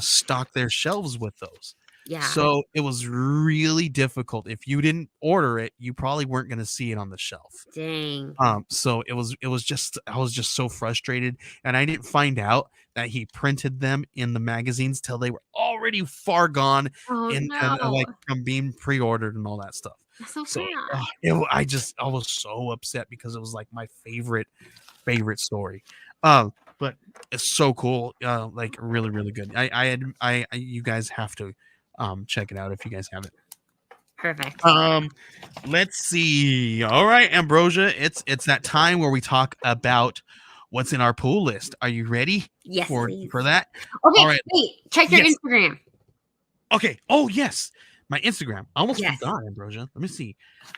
stocked their shelves with those. Yeah. So it was really difficult. If you didn't order it, you probably weren't going to see it on the shelf. Dang. So it was just, I was just so frustrated, and I didn't find out that he printed them in the magazines till they were already far gone, and like from being pre-ordered and all that stuff. That's so sad. I was so upset because it was like my favorite story. But it's so cool. Like really, really good. You guys have to check it out if you guys haven't. Perfect. Let's see. All right, Ambrosia, it's that time where we talk about what's in our pool list. Are you ready? Yes, for that? Okay. All right. Wait, check your Instagram. Okay. Oh yes, my Instagram. I almost Yes. forgot, Ambrosia. Let me see.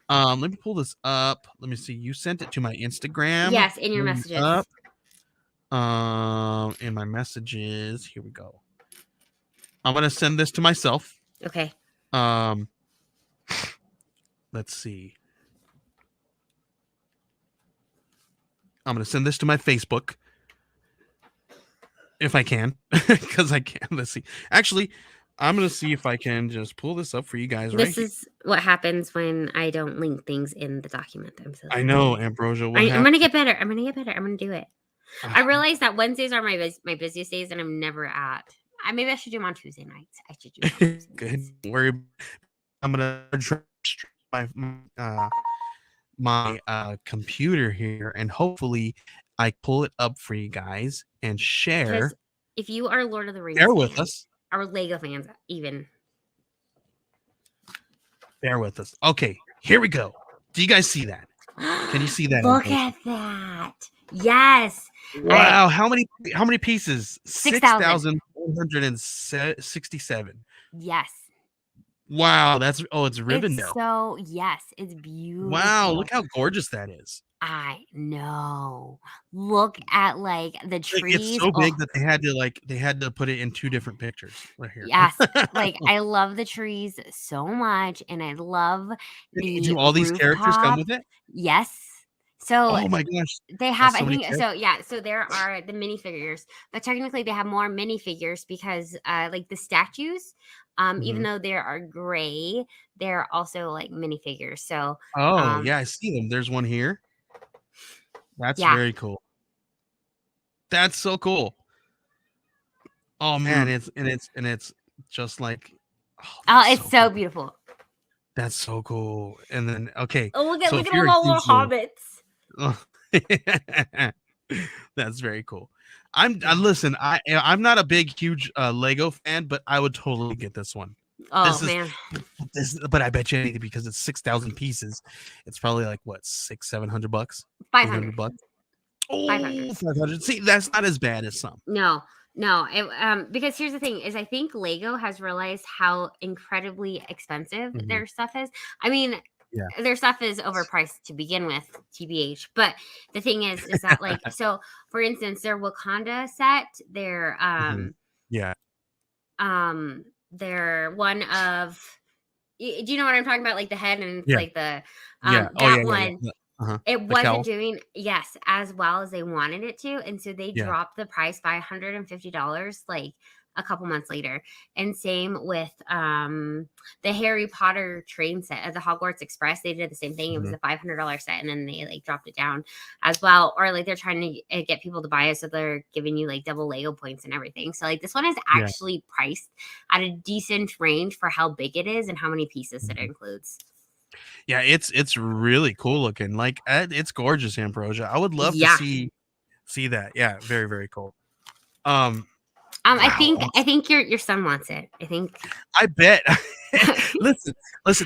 Let me pull this up. Let me see. You sent it to my Instagram. Yes, in your messages. Up. In my messages. Here we go. I'm gonna send this to myself. Okay. Let's see. I'm gonna send this to my Facebook if I can, because I can. Let's see. Actually, I'm gonna see if I can just pull this up for you guys. This is what happens when I don't link things in the document. I know, Ambrosia. I'm gonna get better. I'm gonna do it. I realize that Wednesdays are my busiest days, and I'm never at. Maybe I should do them on Tuesday nights. I should do them. Good. Don't worry. I'm gonna try my computer here, and hopefully I pull it up for you guys and share. Because if you are Lord of the Rings, bear with us. Our Lego fans, even. Bear with us. Okay, here we go. Do you guys see that? Can you see that? Look at that. Yes. Wow. How many pieces? 6,167. Yes. Wow. It's Rivendell. So yes, it's beautiful. Wow. Look how gorgeous that is. I know. Look at like the trees. It's so big that they had to put it in two different pictures right here. Yes. Like I love the trees so much, and I love do all these characters come with it? Yes. So oh my gosh, they have so so there are the minifigures, but technically they have more minifigures because like the statues, even though they are gray, they're also like minifigures. So yeah, I see them. There's one here. That's very cool. That's so cool. Oh man, it's just like it's so beautiful. That's so cool. And then okay. Oh, look at all the little hobbits. That's very cool. I'm not a big huge Lego fan, but I would totally get this one. Oh man. But I bet you because it's 6,000 pieces, it's probably like what, $600-700 bucks? 500 bucks. Oh, 500. 500. See, that's not as bad as some. No, because here's the thing is I think Lego has realized how incredibly expensive their stuff is. I mean, their stuff is overpriced to begin with, TBH. But the thing is that like, so for instance, their Wakanda set, their Yeah. They're one of. Do you know what I'm talking about? Like the head and it's Yeah. like the Yeah. Oh that yeah. Yeah. one. Yeah. Uh-huh. It The wasn't cowl. doing as well as they wanted it to, and so they Yeah. dropped the price by $150 like a couple months later. And same with the Harry Potter train set at the Hogwarts Express. They did the same thing. It was Mhm. a $500 set, and then they like dropped it down as well. Or like they're trying to get people to buy it, so they're giving you like double Lego points and everything. So like this one is Yeah. actually priced at a decent range for how big it is and how many pieces it Mhm. includes. Yeah, it's really cool looking. Like it's gorgeous, Ambrosia. I would love to Yeah. see that. Yeah, very very cool. Wow, I think your son wants it. I think. I bet. listen.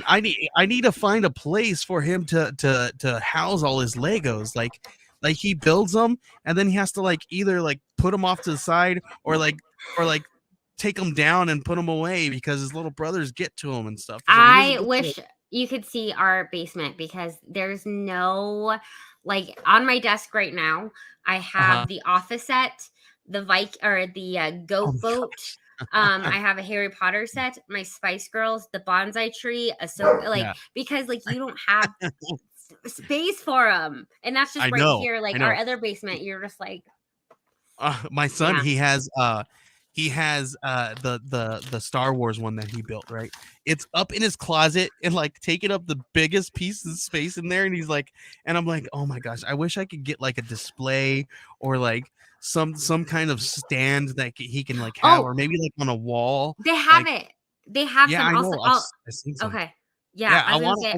I need to find a place for him to house all his Legos. Like he builds them and then he has to like either like put them off to the side or like take them down and put them away because his little brothers get to him and stuff. So he doesn't I get to, wish you could see our basement because there's no like on my desk right now. I uh-huh. have the office set, the Oh goat my boat. God. I have a Harry Potter set, my Spice Girls, the bonsai tree, a so like Yeah, because like you don't have space for them, and that's just I right know. here. I Like our know. other basement, you're just like My son, yeah. he has the Star Wars one that he built, right? It's up in his closet and like taking up the biggest piece of space in there. And he's like, and I'm like, oh my gosh, I wish I could get like a display or like some kind of stand that he can like have, Oh, or maybe like on a wall. they have Like, it. They have yeah, some I also. know. Oh, I've seen some. okay. Yeah, Yeah, I was gonna say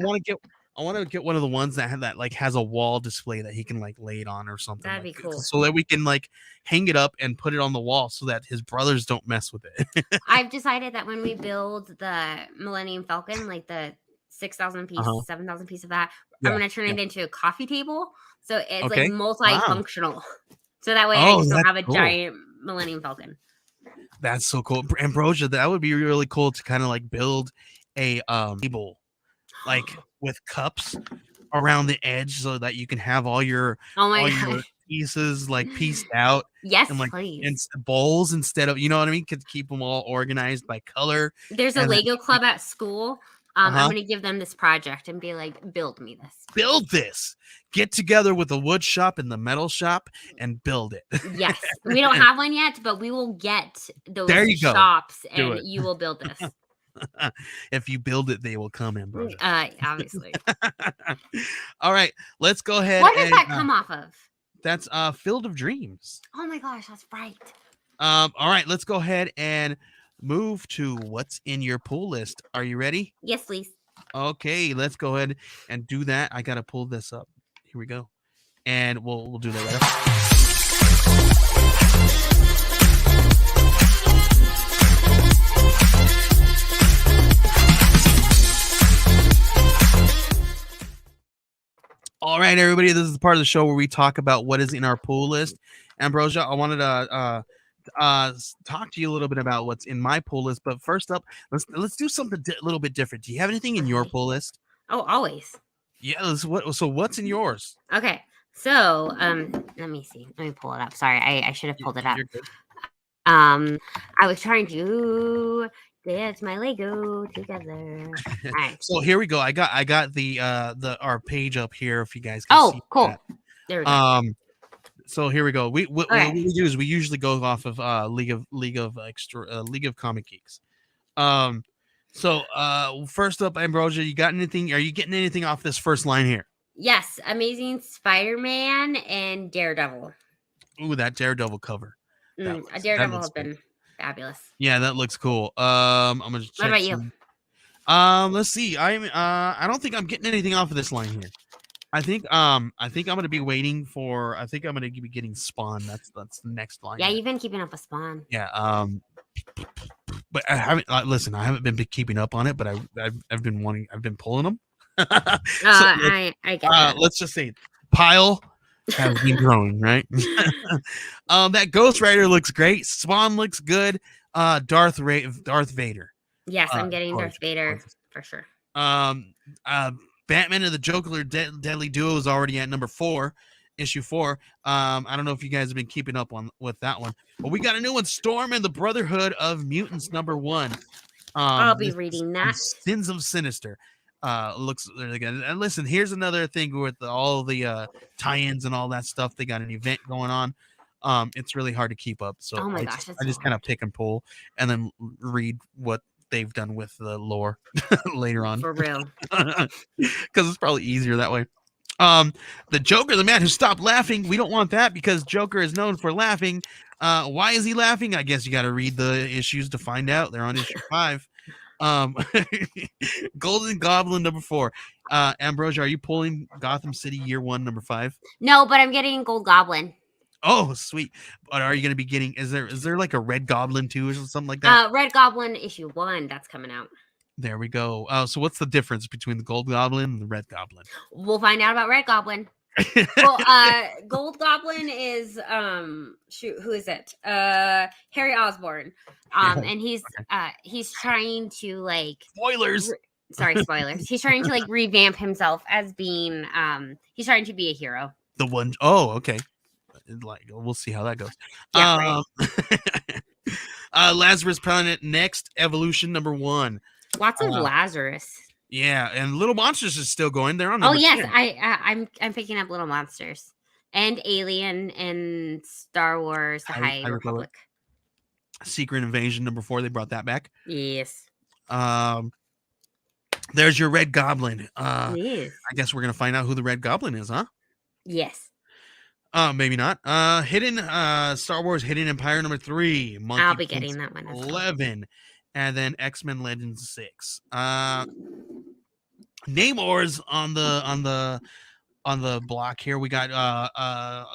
I want to get one of the ones that have that like has a wall display that he can like lay it on or something that'd like be this, cool. so that we can like hang it up and put it on the wall so that his brothers don't mess with it. I've decided that when we build the Millennium Falcon, like the 6,000 piece, Uh-huh. 7,000 piece of that, I'm Yeah. gonna turn Yeah. it into a coffee table. So it's like Okay. Wow. multifunctional. So that way I Oh, just don't that's have a cool. giant Millennium Falcon. That's so cool. Ambrosia, that would be really cool to kind of like build a table like with cups around the edge so that you can have Oh my all your gosh. pieces like pieced out Yes, and like in please. bowls instead of, you know what I mean? Could keep them all organized by color There's a and then Lego club at school. I'm uh-huh. gonna give them this project and be like, build me this. Build this. Get together with the wood shop and the metal shop and build it. Yes. We don't have one yet, but we will get those There you go. shops Do and it. you will build this. If you build it, they will come, Ambrosia. Obviously. All right, let's go ahead What does and that come off of? that's Field of Dreams. Oh my gosh, that's right. All right, let's go ahead and move to what's in your pull list. Are you ready? Yes, please. Okay, let's go ahead and do that. I gotta pull this up. Here we go, and we'll do that right after. All right, everybody, this is the part of the show where we talk about what is in our pull list. Ambrosia, I wanted to talk to you a little bit about what's in my pull list, but first up, let's do something a little bit different. Do you have anything in your Okay. pull list? Oh, always. Yeah, so what's in yours? Okay. So, let me see. Let me pull it up. Sorry, I should have pulled it up. You're good. I was trying to get my Lego together. All right. So here we go. I got the our page up here if you guys can Oh, see cool. that. There we go. So here we go. What Okay. we do is we usually go off of League of Comic Geeks. So first up, Ambrosia, you got anything? Are you getting anything off this first line here? Yes, Amazing Spider-Man and Daredevil. Ooh, that Daredevil cover. A Daredevil has been fabulous. Yeah, that looks cool. I'm gonna check. What about you? Let's see. I don't think I'm getting anything off of this line here. I think I'm gonna be waiting for. I think I'm gonna be getting Spawn. That's the next line. Yeah, you've been keeping up with Spawn. Yeah. But I haven't. Listen, I haven't been keeping up on it, but I've been wanting. I've been pulling them. I get that. Let's just say pile has been growing, right? That Ghost Rider looks great. Spawn looks good. Darth Vader. Yes, I'm getting gorgeous, Darth Vader gorgeous. for sure. Batman and the Joker Deadly Duo is already at number 4, issue 4. I don't know if you guys have been keeping up on with that one, but we got a new one, Storm and the Brotherhood of Mutants #1. I'll be This is reading on that. Sins of Sinister. Looks really good. And listen, here's another thing with all the tie-ins and all that stuff. They got an event going on. It's really hard to keep up. So Oh my gosh, that's I so just kind of hard. pick and pull and then read what they've done with the lore later on. For real. Because it's probably easier that way. The Joker, the man who stopped laughing. We don't want that because Joker is known for laughing. Why is he laughing? I guess you got to read the issues to find out. They're on issue 5. Golden Goblin #4. Ambrosia, are you pulling Gotham City Year 1 #5? No, but I'm getting Gold Goblin. Oh, sweet. But are you going to be getting? Is there like a Red Goblin 2 or something like that? Red Goblin issue 1 that's coming out. There we go. So what's the difference between the Gold Goblin and the Red Goblin? We'll find out about Red Goblin. Well, Gold Goblin is shoot, who is it? Harry Osborn. And he's trying to like Spoilers. Sorry, spoilers. He's trying to like revamp himself as being he's trying to be a hero. The one oh, okay. Like we'll see how that goes. Yeah, Lazarus Planet Next Evolution #1. Lots of Lazarus. Yeah, and Little Monsters is still going. They're on. Oh yes, 10. I'm picking up Little Monsters and Alien and Star Wars: The High Republic. Secret Invasion #4. They brought that back. Yes. There's your Red Goblin. Yes. I guess we're gonna find out who the Red Goblin is, huh? Yes. Maybe not. Hidden Star Wars Hidden Empire #3. Monkey I'll be Prince getting that one. 11, and then X-Men Legends 6. Namor's on the block here. We got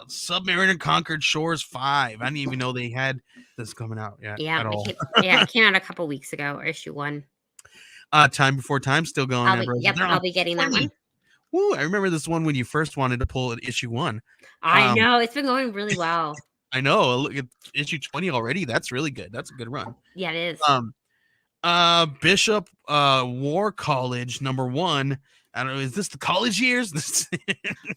Submariner Conquered Shores 5. I didn't even know they had this coming out yet. Yeah, at all. It came out a couple weeks ago, or issue 1. Time Before Time still going. I'll be getting that one. Ooh, I remember this one when you first wanted to pull at issue 1. I know it's been going really well. I know. Look at issue 20 already. That's really good. That's a good run. Yeah, it is. Bishop War College #1. I don't know. Is this the college years?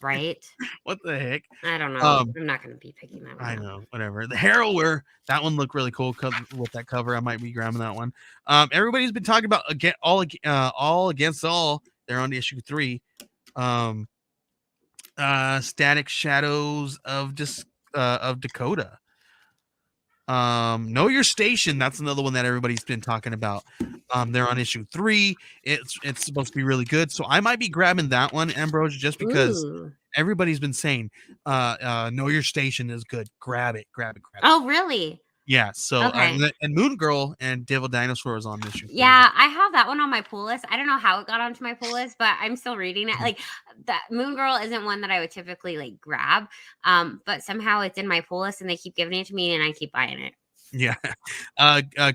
Right. What the heck? I don't know. I'm not going to be picking that one. I know. Whatever. The Harrower. That one looked really cool with that cover. I might be grabbing that one. Everybody's been talking about All Against All. They're on issue 3. Static Shadows of Dakota. Know Your Station. That's another one that everybody's been talking about. They're on issue 3. It's supposed to be really good, so I might be grabbing that one, Ambrose, just because everybody's been saying Know Your Station is good. Grab it. Oh, really? Yeah. So Okay. And Moon Girl and Devil Dinosaur is on issue 3. Yeah, I have that one on my pull list. I don't know how it got onto my pull list, but I'm still reading it. Like that Moon Girl isn't one that I would typically like grab. But somehow it's in my pull list and they keep giving it to me and I keep buying it. Yeah.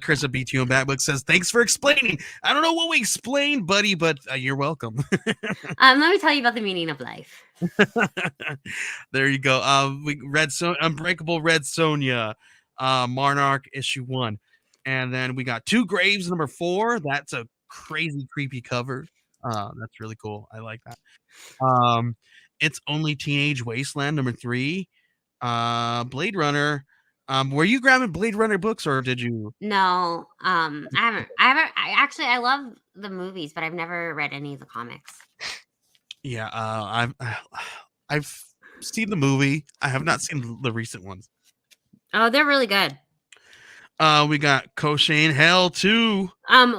Chris of BTO Batbook says, thanks for explaining. I don't know what we explained, buddy, but you're welcome. Let me tell you about the meaning of life. There you go. Unbreakable Red Sonja, Monarch issue 1. And then we got Two Graves #4. That's a crazy, creepy cover. That's really cool. I like that. It's Only Teenage Wasteland #3. Blade Runner. Were you grabbing Blade Runner books or did you? No, I haven't. I love the movies, but I've never read any of the comics. Yeah, I've seen the movie. I have not seen the recent ones. Oh, they're really good. We got Cocaine Hell 2.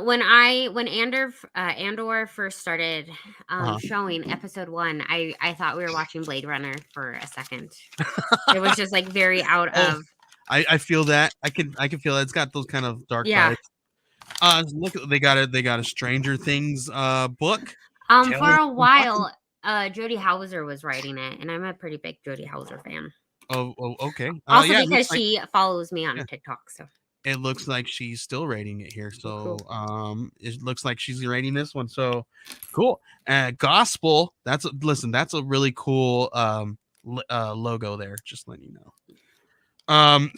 When Andor first started showing episode 1, I thought we were watching Blade Runner for a second. It was just like very out of. I feel that. I can feel that. It's got those kind of dark vibes. Look, they got a Stranger Things book. For a while, Jodie Hauser was writing it, and I'm a pretty big Jodie Hauser fan. Oh, okay. Also, because she follows me on TikTok, so it looks like she's still rating it here. So, it looks like she's rating this one. So, cool. Gospel. That's a really cool logo there. Just letting you know.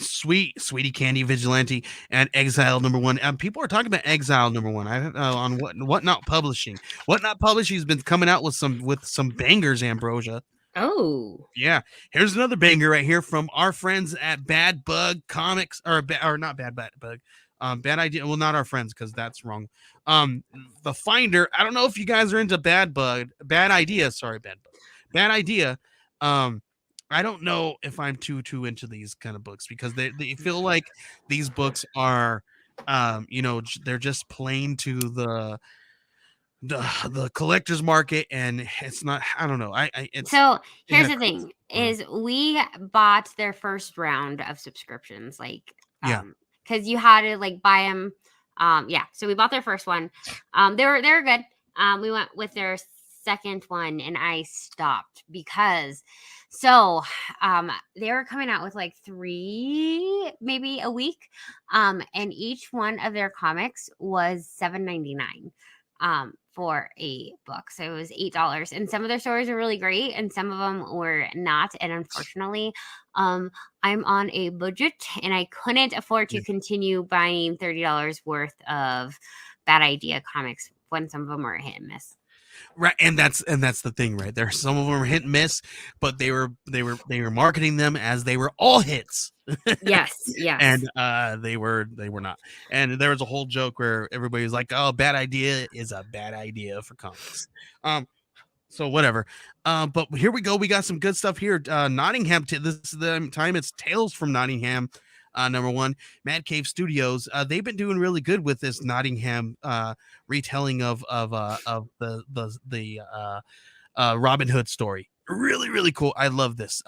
Sweetie Candy Vigilante and Exile #1. People are talking about Exile #1. I on Whatnot Publishing. Whatnot Publishing has been coming out with some bangers, Ambrosia. Oh. Yeah, here's another banger right here from our friends at Bad Bug Comics, or not Bad Bug, Bad Idea. Well, not our friends because that's wrong. The Finder. I don't know if you guys are into Bad Idea. Sorry, Bad Idea. Um, I don't know if I'm too into these kind of books because they feel like these books are, they're just plain to the collector's market, and it's not. I don't know. It's So it here's had the crazy. thing: is we bought their first round of subscriptions, Yeah. because you had to like buy them. Yeah. So we bought their first one. They were good. We went with their second one, and I stopped because they were coming out with like 3 maybe a week, and each one of their comics was $7.99 for a book. So it was $8. And some of their stories are really great and some of them were not. And unfortunately, I'm on a budget and I couldn't afford to continue buying $30 worth of Bad Idea comics when some of them were a hit and miss. Right, and that's the thing, right there. Some of them were hit and miss, but they were marketing them as they were all hits. Yes, yes. And they were not. And there was a whole joke where everybody was like, "Oh, Bad Idea is a bad idea for comics." So whatever. But here we go. We got some good stuff here. Nottingham. This is the time. It's Tales from Nottingham. Number one, Mad Cave Studios. They've been doing really good with this Nottingham retelling of the Robin Hood story. Really, really cool. I love this.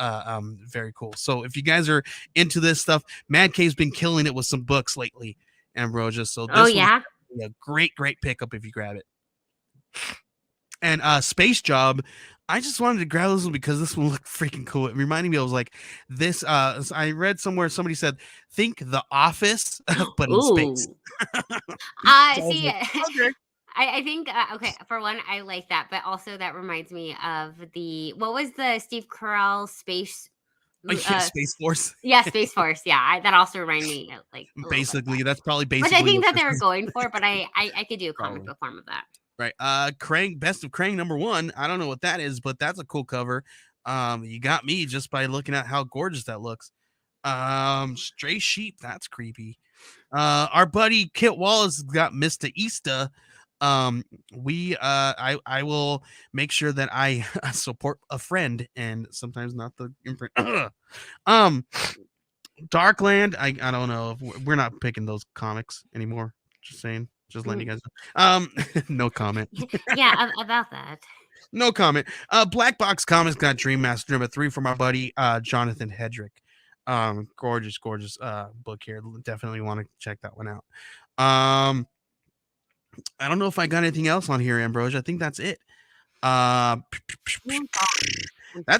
Very cool. So if you guys are into this stuff, Mad Cave's been killing it with some books lately, Ambrosia. So this yeah. a great pickup if you grab it. And Space Job, I just wanted to grab this one because this one looked freaking cool. It reminded me, I was like, this. I read somewhere somebody said, think The Office, but in space. See, Like, okay. I think okay. For one, I like that, but also that reminds me of what was the Steve Carell space? Space Force. Yeah, Space Force. Yeah, that also reminded me of, like Basically, that's probably which basically I think what that this they were is. going for, but I could do a comic Probably. book form of that. Right. Krang, Best of Krang number 1. I don't know what that is, but that's a cool cover. You got me just by looking at how gorgeous that looks. Stray Sheep, that's creepy. Our buddy Kit Wallace got Mr. Easter. I will make sure that I support a friend and sometimes not the imprint. Darkland, I don't know if we're not picking those comics anymore. Just saying. Just letting you guys know. No comment. Yeah, about that. No comment. Black Box Comics got Dream Master number 3 from our buddy Jonathan Hedrick. Gorgeous book here. Definitely want to check that one out. I don't know if I got anything else on here, Ambrosia. I think that's it. That's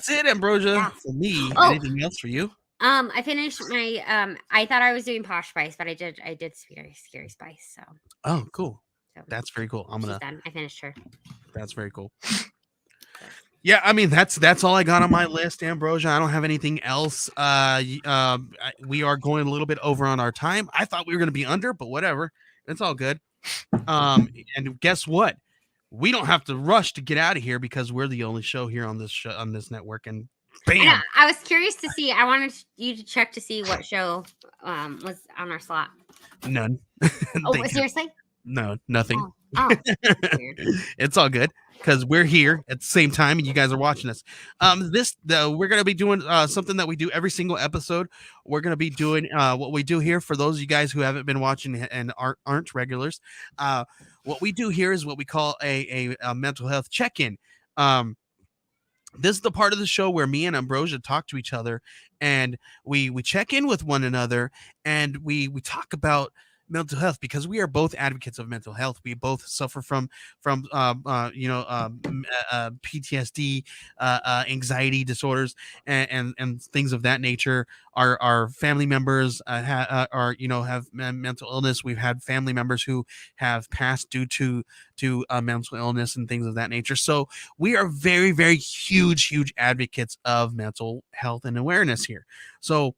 it, Ambrosia, for me. Anything else for you? I finished my I thought I was doing Posh Spice, but I did Scary Spice. So oh, cool. So that's very cool. She's done. I finished her. That's very cool. Yeah, I mean that's all I got on my list, Ambrosia. I don't have anything else. We are going a little bit over on our time. I thought we were going to be under, but whatever. It's all good. And guess what? We don't have to rush to get out of here because we're the only show here on this network. And bam! I was curious to see. I wanted you to check to see what show was on our slot. None. Oh, seriously? No, nothing. Oh, it's all good because we're here at the same time and you guys are watching us. We're gonna be doing something that we do every single episode. We're gonna be doing what we do here for those of you guys who haven't been watching and aren't regulars. What we do here is what we call a mental health check-in. This is the part of the show where me and Ambrosia talk to each other and we check in with one another and we talk about mental health because we are both advocates of mental health. We both suffer from PTSD, anxiety disorders, and things of that nature. Our family members have mental illness. We've had family members who have passed due to mental illness and things of that nature. So we are very, very huge advocates of mental health and awareness here. So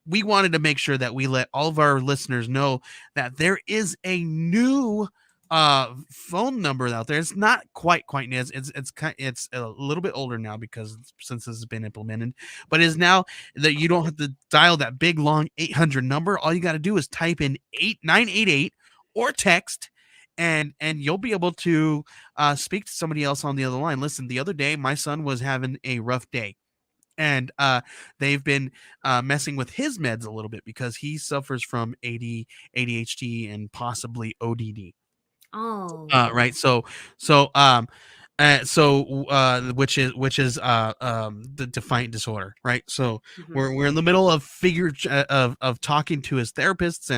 we wanted to make sure that we let all of our listeners know that there is a new phone number out there. It's not quite new. It's a little bit older now because since this has been implemented, but is now that you don't have to dial that big long 800 number. All you got to do is type in 8988 or text, and you'll be able to speak to somebody else on the other line. Listen, the other day my son was having a rough day, and they've been messing with his meds a little bit because he suffers from ADHD, and possibly ODD. Oh. Right. So which is the defiant disorder, right? So Mhm. we're in the middle of of talking to his therapists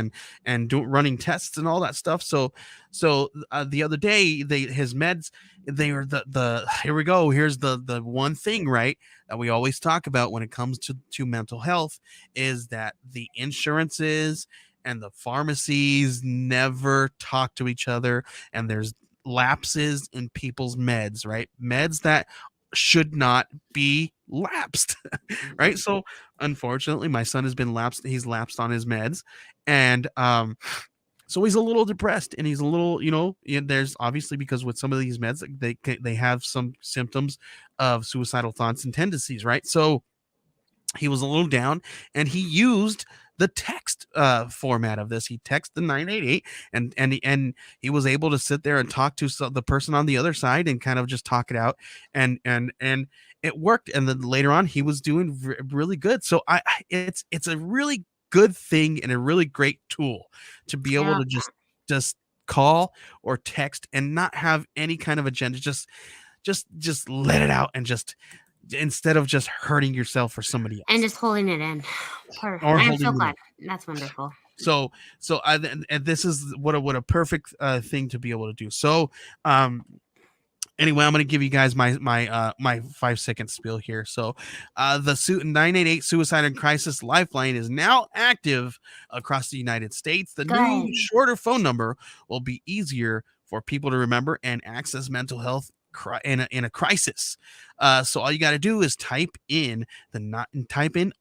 and running tests and all that stuff. So the other day, his meds, they were the here we go. Here's the one thing, right, that we always talk about when it comes to mental health, is that the insurances and the pharmacies never talk to each other, and there's lapses in people's meds, right? Meds that should not be lapsed, right? Mhm. So unfortunately, my son has been lapsed. He's lapsed on his meds, and so he's a little depressed, and he's a little, there's obviously, because with some of these meds, they have some symptoms of suicidal thoughts and tendencies, right? So he was a little down, and he used the text format of this. He texted the 988, and he was able to sit there and talk to the person on the other side and kind of just talk it out, and it worked. And then later on, he was doing really good. So it's a really good thing and a really great tool to be able Yeah. to just call or text and not have any kind of agenda. Just let it out, and just, instead of just hurting yourself or somebody And else just holding it in. or I'm so holding it in. glad. That's wonderful. So this is what a perfect thing to be able to do. So um anyway, I'm going to give you guys my 5-second spiel here. So the 988 suicide and crisis lifeline is now active across the United States. The new Good. shorter phone number will be easier for people to remember and access mental health in a crisis. So all you got to do is type in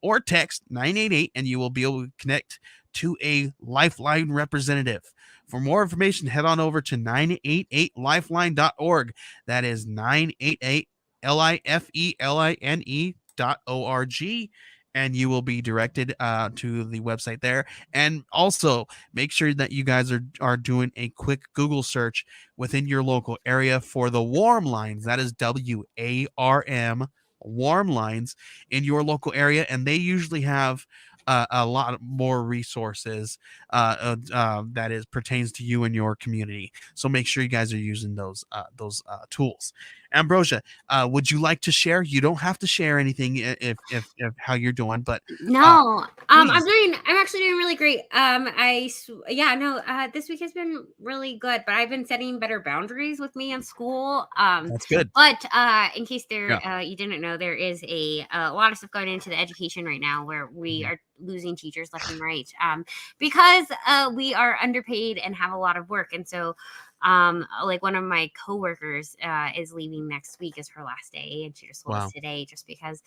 or text 988, and you will be able to connect to a lifeline representative. For more information, head on over to 988lifeline.org. That is 988 LIFELINE.org, and you will be directed to the website there. And also make sure that you guys are doing a quick Google search within your local area for the warm lines. That is WARM, warm lines, in your local area, and they usually have a lot more resources that is pertains to you and your community. So make sure you guys are using those tools. Ambrosia, would you like to share? You don't have to share anything if how you're doing, but No, I'm please. actually doing really great. Yeah, no, this week has been really good, but I've been setting better boundaries with me in school. That's good. But in case Yeah. you didn't know, there is a lot of stuff going into the education right now where we Mhm. are losing teachers left and right, because we are underpaid and have a lot of work. And so like one of my coworkers is leaving next week, is her last day, and she just told us Wow. today, just because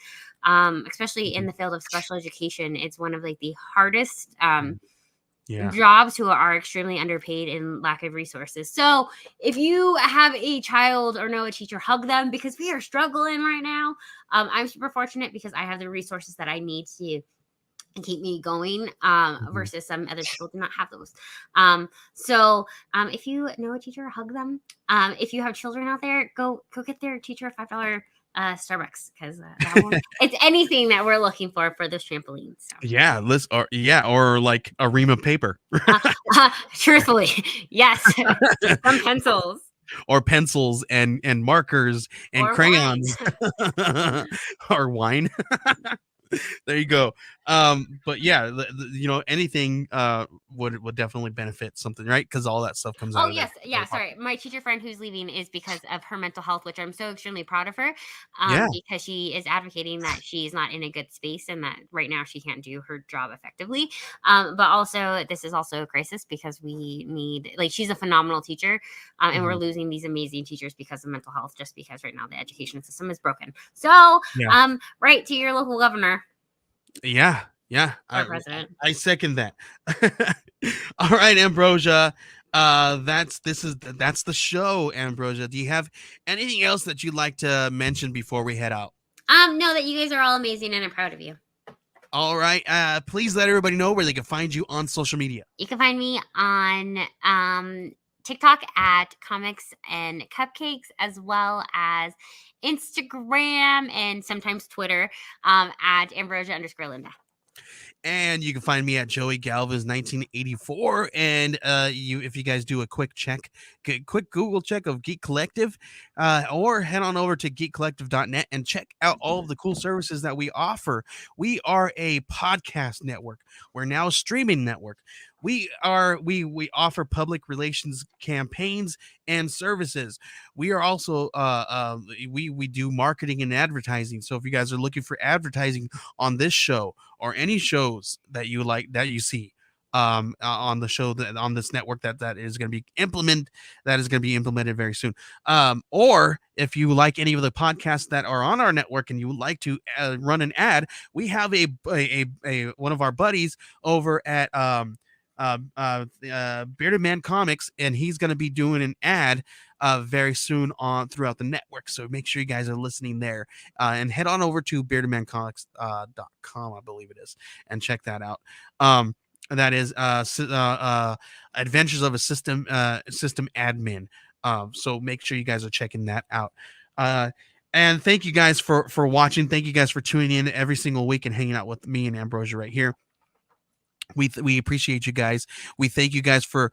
especially in Mhm. the field of special education, it's one of like the hardest Yeah. jobs who are extremely underpaid and lack of resources. So if you have a child or know a teacher, hug them, because we are struggling right now. I'm super fortunate because I have the resources that I need to keep me going, Mhm. versus some other people do not have those. If you know a teacher, hug them. If you have children out there, go get their teacher a $5 Starbucks, because it's anything that we're looking for those trampolines. So. Or like a ream of paper. Truthfully, yes, some pencils Or pencils and markers and or wine. crayons. Or wine. There you go. But yeah, anything would definitely benefit something, right? Because all that stuff comes Oh, out of yes. Yeah. their Sorry. pocket. My teacher friend who's leaving is because of her mental health, which I'm so extremely proud of her, Yeah. because she is advocating that she's not in a good space and that right now she can't do her job effectively. But also, this is also a crisis because we need, like, she's a phenomenal teacher, and we're Mhm. losing these amazing teachers because of mental health, just because right now the education system is broken. So, Yeah. right to your local governor Yeah. or president. I second that. All right, Ambrosia. That's the show, Ambrosia. Do you have anything else that you'd like to mention before we head out? No, that you guys are all amazing and I'm proud of you. All right. Please let everybody know where they can find you on social media. You can find me on TikTok at Comics and Cupcakes, as well as Instagram and sometimes Twitter at Ambrosia_Linda. And you can find me at Joey Galvez 1984. And if you guys do a quick Google check of Geek Collective, or head on over to geekcollective.net and check out all of the cool services that we offer. We are a podcast network. We're now a streaming network. We offer public relations campaigns and services. We are also we do marketing and advertising. So if you guys are looking for advertising on this show or any shows that you like that you see on the show that on this network that is going to be implemented very soon, or if you like any of the podcasts that are on our network and you would like to run an ad, we have a one of our buddies over at Bearded Man Comics, and he's going to be doing an ad very soon on throughout the network. So make sure you guys are listening there, and head on over to beardedmancomics.com, I believe it is, and check that out. That is Adventures of a System Admin. So make sure you guys are checking that out. And thank you guys for watching. Thank you guys for tuning in every single week and hanging out with me and Ambrosia right here. We appreciate you guys. We thank you guys for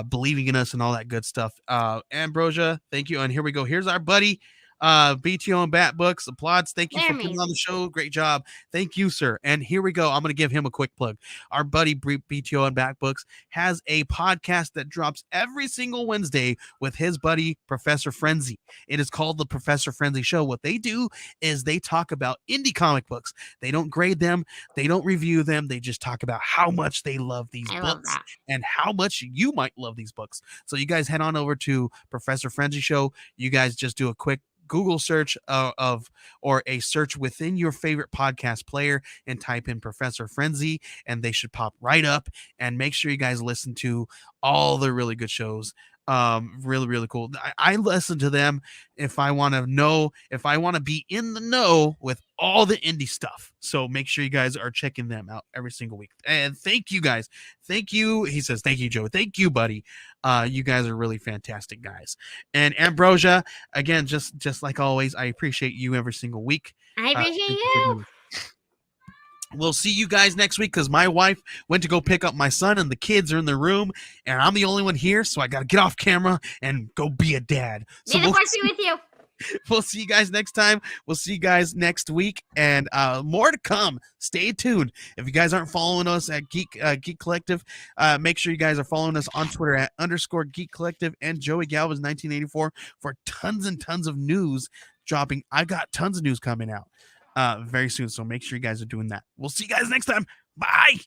believing in us and all that good stuff. Ambrosia, thank you. And here we go. Here's our buddy, BTO and Bat Books. Applauds. Thank you for coming on the show. Great job. Thank you, sir. And here we go. I'm going to give him a quick plug. Our buddy BTO and Bat Books has a podcast that drops every single Wednesday with his buddy Professor Frenzy. It is called the Professor Frenzy Show. What they do is they talk about indie comic books. They don't grade them. They don't review them. They just talk about how much they love these books and how much you might love these books. So you guys head on over to Professor Frenzy Show. You guys just do a quick Google search or a search within your favorite podcast player and type in Professor Frenzy, and they should pop right up. And make sure you guys listen to all the really good shows. Really, really cool. I listen to them if I want to be in the know with all the indie stuff. So make sure you guys are checking them out every single week. And thank you guys. Thank you. He says, thank you, Joe. Thank you, buddy. You guys are really fantastic guys. And Ambrosia, again, just like always, I appreciate you every single week. I appreciate you. We'll see you guys next week because my wife went to go pick up my son and the kids are in the room and I'm the only one here, so I got to get off camera and go be a dad. So May the force be with you. We'll see you guys next time. We'll see you guys next week, and more to come. Stay tuned. If you guys aren't following us at Geek Collective, make sure you guys are following us on Twitter at _Geek Collective and Joey Galvez 1984 for tons and tons of news dropping. I got tons of news coming out very soon, so make sure you guys are doing that. We'll see you guys next time. Bye.